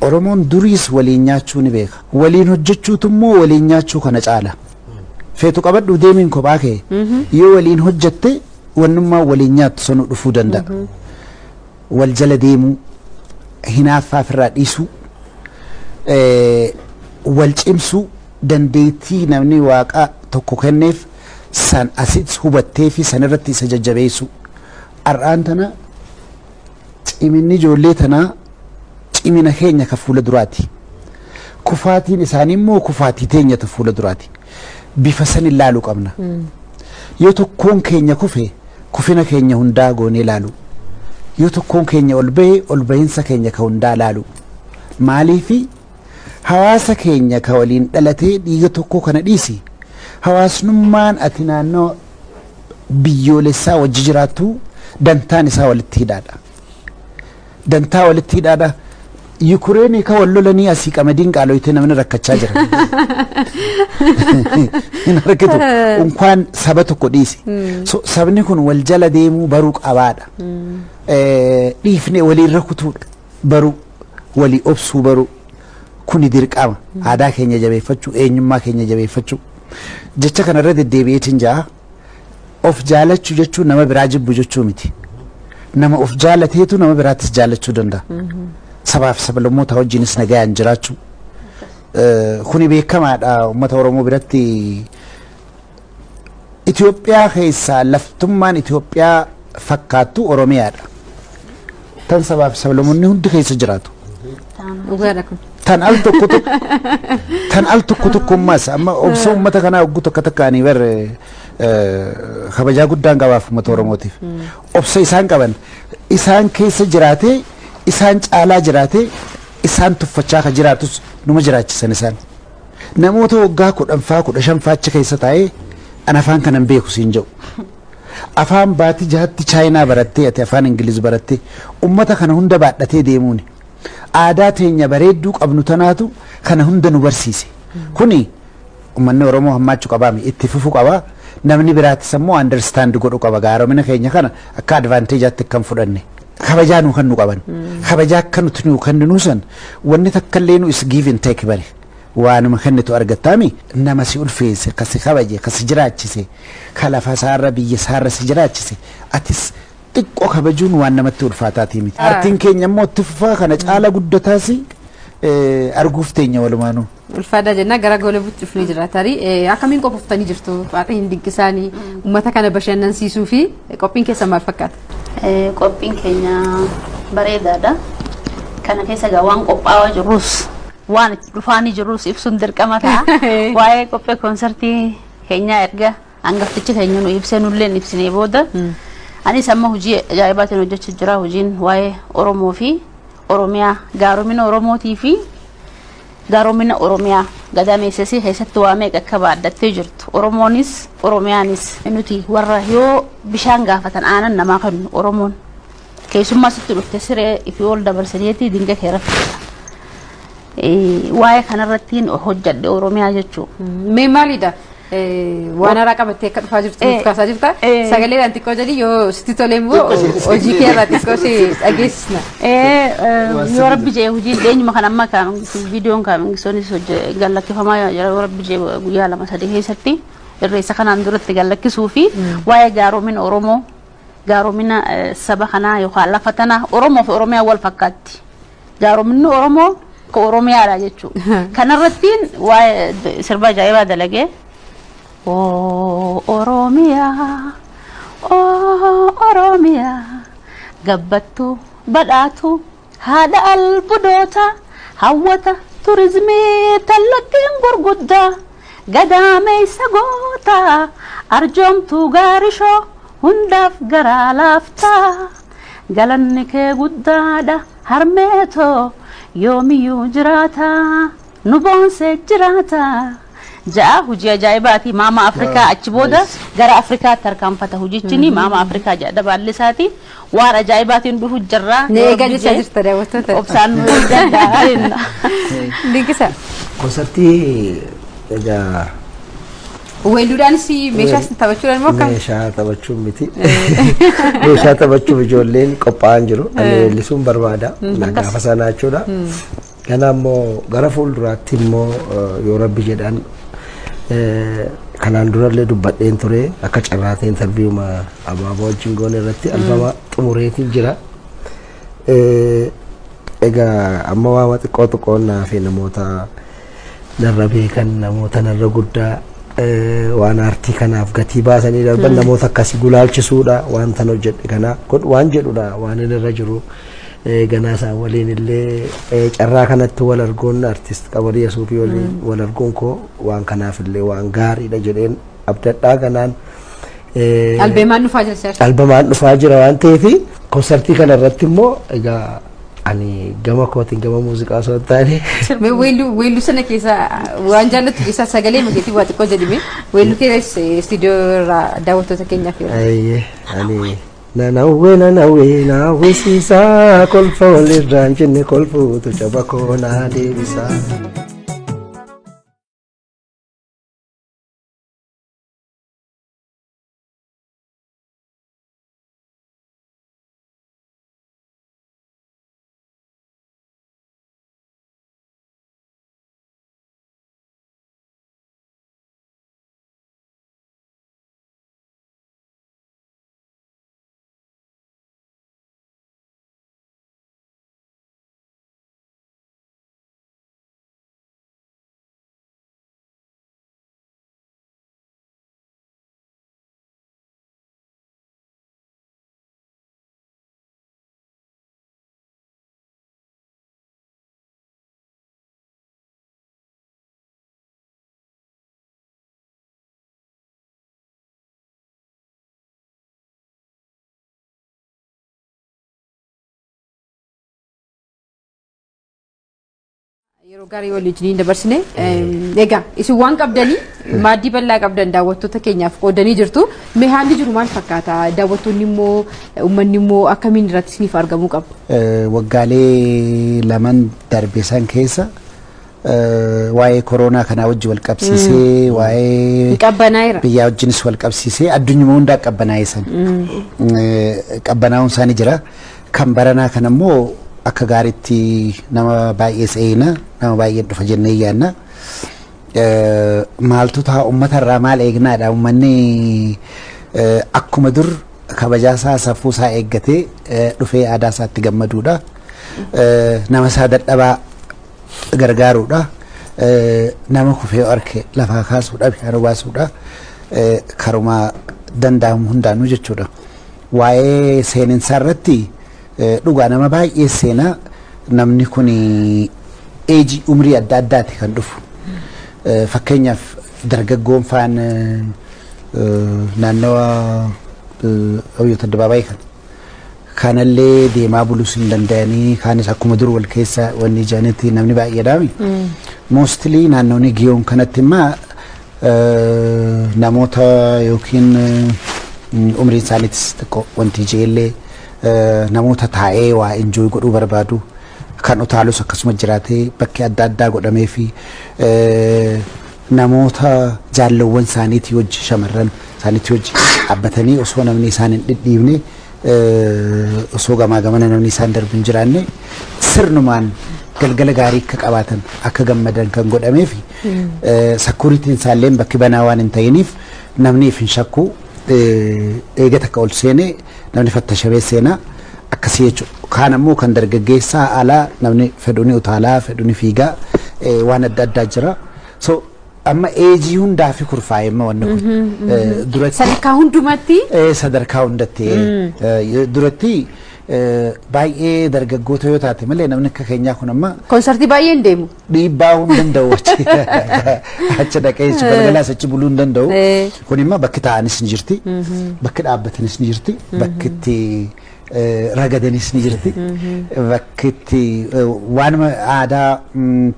Oromoon duriis waliin nyaachuu ni beeka waliin hojjechuutu immoo waliin nyaachuu kana caala feetu qabadhu deemiin kophaa kee yoo waliin hojjette wannummaa waliin nyaattu sanu dhufuu danda'a wal jala deemuu hinaaffaaf irraa dhiisuu wal cimsuu dandeettii namni waaqaa tokko kenneef san asit hubattee fi san irratti isa jajjabeessu ar'aan tana ciminni ijoollee tanaa cimina keenya ka fuula duraati kufaatiin isaanii immoo kufaatii teenya ta fuula duraati bifa san ilaaluu qabna yoo tokkoon keenya kufe kufina keenya hundaa goonee ilaalu yoo tokkoon keenya ol ba'e ol bahinsa keenya ka hundaa ilaalu maaliifi hawaasa keenya ka waliin dhalatee dhiiga tokko kana dhiisi hawaasnummaan ati naannoo biyyoolessaa wajji jiraattu dantaan isaa walitti hidhaadha. Dantaa walitti hidhaadha. Yukureenii ka wal lolanii asii qamadiin qaaloyitee namni rakkachaa jira. Hin argitu unkwaan saba tokko dhiisi. Sabni kun wal jala deemuu baruu qabaadha. Dhiifne waliin rakutuudha baruu walii obsuu baruu. Kuni dirqama aadaa keenya jabeeffachuu eenyummaa keenya jabeeffachuu jecha kanarra deddeebi'eetiin jaa of jaalachuu jechuun nama biraa jibbu jechuu miti nama of jaalateetu nama biraattis jaalachuu danda'a sabaaf sablammoota wajjinis nagayaan jiraachuu kuni beekamaadha uummata Oromoo biratti Itoophiyaa keessaa laftummaan Itoophiyaa fakkaattu Oromiyaadha. Tan sabaaf sablamoonni hundi keessa jiraatu. Tan al tokko tokkummaas amma obsa uummata kanaa oggu tokko takkaanii bar kabajaa guddaan qabaaf uummata Oromootiif. Obsa isaan qaban isaan keessa jiraatee isaan caalaa jiraatee isaan tuffachaa ka jiraatus numa jiraachisan isaan. Namoota waggaa 10 achi keessa taa'ee an afaan kanan beeku siin jedhu. Afaan baatii jahatti chaayinaa barattee ati afaan Ingiliz barattee uummata kana hunda baadhatee deemuuni. Aadaa teenya bareedduu qabnu tanaatu kana hunda nu barsiise. Kuni uummanni Oromoo hammaachuu qabaami itti fufuu qabaa. Namni biraatis immoo understand godhu qaba. Gaaromina keenya kana akka advantageatti kan fudhanne. Kabajaa nu kan nu qaban. Kabajaa akka nuti nu kan nu san wanni takka illee nu is give and take bari. Waanuma kennitu argattaami nama si ulfeesse kasi kabaje kasi jiraachise ka lafa isaarra biyya isaarra si jiraachise atis xiqqoo kabajuun waan namatti ulfaataatii miti. Artiin keenya immoo itti fufaa kana caala guddataas arguuf teenya walumaanuu. Ulfaadaa jennaa gara goolabuutti dhufnee jira tarii akkamiin qophoftanii jirtu waaqa hin dinqisaanii uummata kana bashannansiisuu fi qophiin keessa maal fakkaata? Qophiin keenya bareedaadha. Kana keessa gaa waan qophaa'aa jirus waan itti dhufaanii jirus ibsuun dirqama ta'a. Waa'ee qophii konsertii keenyaa erga hangaftichi keenya nu ibsee nullee ibsinee booda anis amma hojii ajaa'ibaatiin hojjechaa jira. Hojiin waa'ee Oromoo fi Oromiyaa gaaromina Oromootii fi gaaromina Oromiyaa gadameessisii keessatti waa meeqa akka baaddattee jirtu Oromoonis Oromiyaanis nuti warra yoo bishaan gaafatan aanan namaa kennu Oromoon keessummaa sitti dhufte siree ifi ol dabarsadeetii dinga kee raffisa. Waa'ee kanarrattiin hojjadhe Oromiyaa jechuudha. Mee maalidha? Waan haaraa qabattee akka dhufaa jirtu nuuf kaasaa jirta. Sagaleedhaan xiqqoo jedhi yoo sitti tole immoo hojii kee irraa xiqqoo si dhageessisna. Yoo rabbi jee hojiin eenyuma kan amma viidiyoon kaamingisoonis gallakkifamaa yoo rabbi jee guyyaa 2-3 keessatti irreessa kanaan duratti gallakkisuu fi waa'ee gaaromina Oromoo gaaromina saba kanaa yookaan lafa tanaa Oromoo fi Oromiyaa wal fakkaatti. Gaarominni Oromoo ka Oromiyaadha jechuudha. Kanarrattiin waa'ee sirba ajaa'ibaa dalagee Oromiyaa Oromiyaa gabbattu badhaatu haadha albuudoota hawwata turizimii tallaqqiin gurguddaa gadaameessa goota arjoomtuu gaarishoo hundaaf garaa laaftaa galanni kee guddaadha harmeetoo yoomiyyuu jiraata nu boonsee jiraata. Ja'a hojii ajaa'ibaati maama Afrikaa achi booda gara Afrikaatti harkaanfata hojichini maama Afrikaa jedha bal'isaati waan ajaa'ibaatiin dhufu jirra. Nee eegalee jirta daawwattoota. Obsaan nu eeggadha. Dinqisa. Konsartii egaa weelluudhaanis meeshaas taphachuudhaan moo akkam? meeshaa taphachuun miti. Meeshaa taphachuuf ijoolleen qophaa'an jiru. Ani weellisuun barbaada. Gaafa sanaa jechuudha. Kana immoo gara fuulduraatti immoo yoo rabbi jedhan kanaan durallee dubbadheen ture akka carraatee interviiyuma abaaboo wajjin goone irratti albama xumureetiin jira. Egaa amma waama xiqqoo xiqqoonnaa fi namoota narra beekan namoota narra guddaa waan aartii kanaaf gatii baasanii darban namoota akkasii gulaalchisuudha waan tan hojjedhe kana waan jedhudha waan irra jiru. Ganaa isaan waliin illee carraa kanatti wal arguun artist Qabarii Yasuufii waliin wal arguun koo waan kanaaf illee waan gaariidha jedheen abdadhaa kanaan. Albeemaan dhufaa jira. Albeemaan dhufaa jira waan ta'eef konsartii kana irratti immoo egaa ani gama kootiin gama muuziqaa osoo hin taane. Weelluu sana keessa waan jaallattu keessaa sagalee makeetii waa xiqqoo jedhime weelluu keessa istiidiyoo irraa daawwattoota keenyaaf yeroo. Ani Nanawwe siisa kolfa walirraan jenne kolfuutu caba koonaa deebisa. Yeroo gaarii waliin dabarsine egaa isin waan qabdanii maaddii bal'aa qabdan daawwattoota keenyaaf qoodanii jirtu. Mee haalli jiru maal fakkaata? Daawwattoonni immoo uummanni immoo akkamiin irratti isiniif argamuu qabu? Waggaalee lamaan darbe san keessa waa'ee koronaa kanaa wajji wal qabsiisee waa'ee qabbanaa'eera biyyaa wajjinis wal qabsiisee addunyuma hundaa qabbanaa'ee san qabbanaa'uun isaanii jira. Kan baranaa kana immoo akka gaariitti nama baay'ee se'ina nama baay'ee dhufa jennee yaadna. Maaltu ta'a uummata irraa maal eegnaadha? Uummanni akkuma dur kabajaasaa safuusaa eeggatee dhufee aadaa isaatti gammaduudha. Nama isaa dadhabaa gargaaruudha. Nama kufee harke lafaa kaasuudha bishaan baasuudha. Karuma danda'amu hundaanuu jechuudha. Waa'ee seeninsaa irratti dhugaa nama baay'ee seenaa namni kun eejii umrii adda addaati kan dhufu. Fakkeenyaaf dargaggoon faan naannawa Abiyyoota Addabaabaayii kanallee deemaa buluus hin danda'anii kaanis akkuma dur wal keessa wanni ijaanitti namni baay'eedhaami. Moostilii naannoonni giyoon kanatti immoo namoota yookiin umriin isaaniitis xiqqoo wanti ijeellee namoota taa'ee waa enjooy godhuu barbaadu kan utaalus akkasuma jiraatee bakki adda addaa godhamee fi namoota jaallawwan isaaniitii wajji shamarran isaaniitii wajji dhaabbatanii osoo namni isaan hin dhidhiibne osoo gamaa gamana namni isaan darbu hin jiraanne sirnumaan galgala gaarii akka qabaatan akka gammadan kan godhamee fi sakuriitiin isaallee bakki banaa waan hin ta'iniif namni if hin shakku eegata akka ol seenee namni fattashamee seenaa akkasii jechuudha. Kaan ammoo kan dargaggeessaa alaa namni fedhuuni utaalaa fedhuuni fiigaa waan adda addaa jira. So amma eejii hundaa fi kurfaa'ee amma wanni kun duratti sadarkaa hundumatti sadarkaa hundatti duratti baay'ee dargaggoota yoo taate malee namni akka keenyaa kun amma konsertii baay'ee hin deemu. Dhiibbaa hin danda'u achi dhaqee galgalaas achi buluu hin danda'u. Kun immoo bakki taa'anis ni jirti bakki dhaabbatanis ni jirti bakki itti ragadanis ni jirti bakki itti waanuma aadaa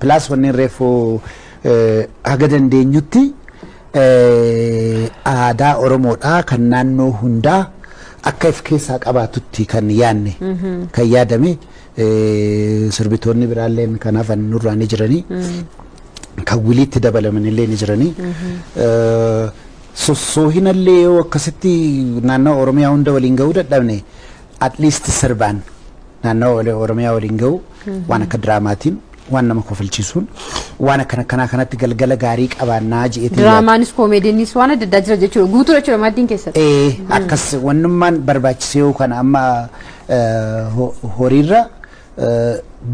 pilaas wanneen reefuu haga dandeenyutti aadaa Oromoodhaa kan naannoo hundaa akka if keessaa qabaatutti kan yaadne kan yaadame sirbitoonni biraallee kan hafan nurraa ni jiranii kan wiliitti dabalaman illee ni jiranii sossoohinallee yoo akkasitti naannoo Oromiyaa hunda waliin ga'uu dadhabne at least sirbaan naannoo Oromiyaa waliin ga'u waan akka diraamaatiin waan nama kofalchiisuun waan akkanaa kanatti galgala gaarii qabaannaa je'eetiin diraamaanis koomeediinis waan adda addaa jira jechuudha guutuudha jechuudha maddiin keessatti akkas wannummaan barbaachisee yookaan amma horiirra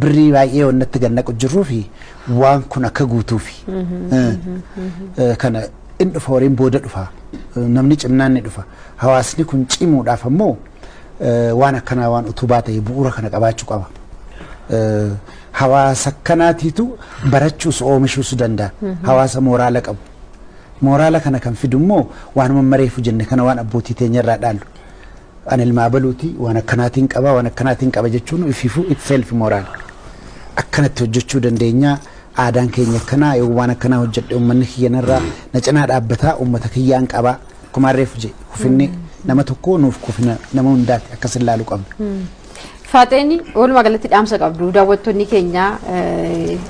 birrii baay'ee wannatti gannaqu jirruu fi waan kun akka guutuufi kana in dhufa horiin booda dhufa namni cimnaan ni dhufa hawaasni kun cimuudhaaf ammoo waan akkanaa waan utubaa ta'e bu'uura kana qabaachuu qaba. Hawaasa akkanaatiitu barachuus oomishuus danda'a. Hawaasa mooraala qabu. Mooraala kana kan fidu immoo waanuma mareefu jenne kana waan abbootii teenyarraa dhaallu. Ani ilmaa baluuti waan akkanaatiin qaba waan akkanaatiin qaba jechuun ifiifuu itself mooraala. Akkanatti hojjechuu dandeenya aadaan keenya akkanaa yoo waan akkanaa hojjedhe uummanni kiyyanarraa na cinaa dhaabbataa uummata kiyyaan qaba. Akkuma reefu je kufinni nama tokko nuuf kufina nama hundaati akkas ilaaluu qabna. Faaxeeni walumaa galatti dhaamsa qabdu daawwattoonni keenya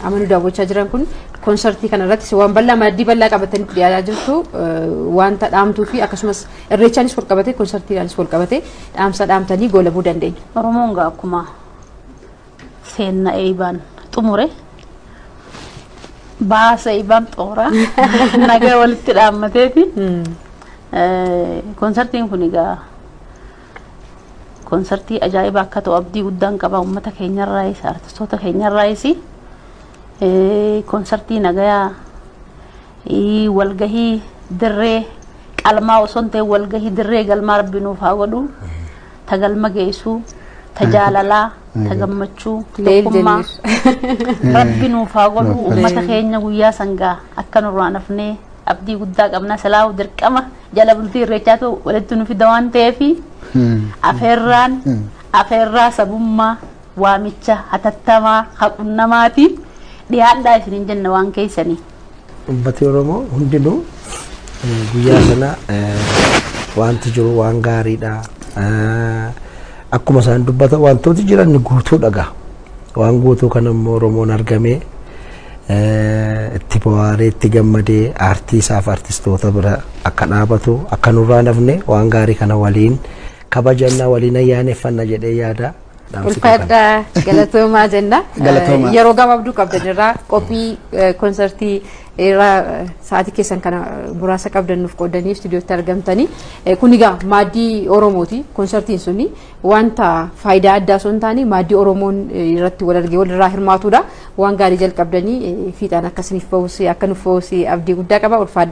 amanuu daawwachaa jiran kun konsertii kanarratti waan bal'aa maddii bal'aa qabatanii dhiyaataa jirtu wanta dhaamtuu fi akkasumas irreechaanis wal qabatee konsertiidhaanis wal qabatee dhaamsa dhaamtanii goolabuu dandeenya. Oromoon gaa akkuma seenna eebaan xumure baasa eebaan xoora nagaa walitti dhaammateeti konsertiin kun egaa konsertii ajaa'ibaa akka ta'u abdii guddaan qaba uummata keenyarraayis artistoota keenyarraayis konsertii nagayaa walgahii dirree qalmaa osoo hin ta'e walgahii dirree galmaa rabbi nuuf haa godhu ta galma geessuu ta jaalalaa ta gammachuu tokkummaa rabbi nuuf haa godhu uummata keenya guyyaa sangaa akka nurraa nafnee abdii guddaa qabna salaahu dirqama jala bultii irreechaatu walitti nu fida waan ta'eef afeerraa sabummaa waamicha hatattamaa haqunnamaati dhiyaadhaa isiniin jenna waan keessanii. Uummatni Oromoo hundinuu guyyaa sana wanti jiru waan gaariidha. Akkuma isaan dubbatan wantooti jiran guutuu dhagaa. Waan guutuu kan immoo Oromoon argamee itti bohaaree itti gammadee aartii isaaf artistoota bira akka dhaabatu akka nurraa nafne waan gaarii kana waliin kabajannaa waliin ayyaaneffanna jedhee yaada. Ulfaadhaa galatoomaa jenna. Yeroo gabaabduu qabdan irraa qophii konsertii irraa sa'aatii keessan kana muraasa qabdannuuf qoodanii istuudiyootti argamtanii kun egaa maaddii Oromooti konsertiin suni wanta faayidaa addaa osoo hin taane maaddii Oromoon irratti wal argee walirraa hirmaatudha waan gaarii jalqabdanii fiixaan akkasiniif ba'uus akka nuuf ba'uus abdii guddaa qaba ulfaadhaa.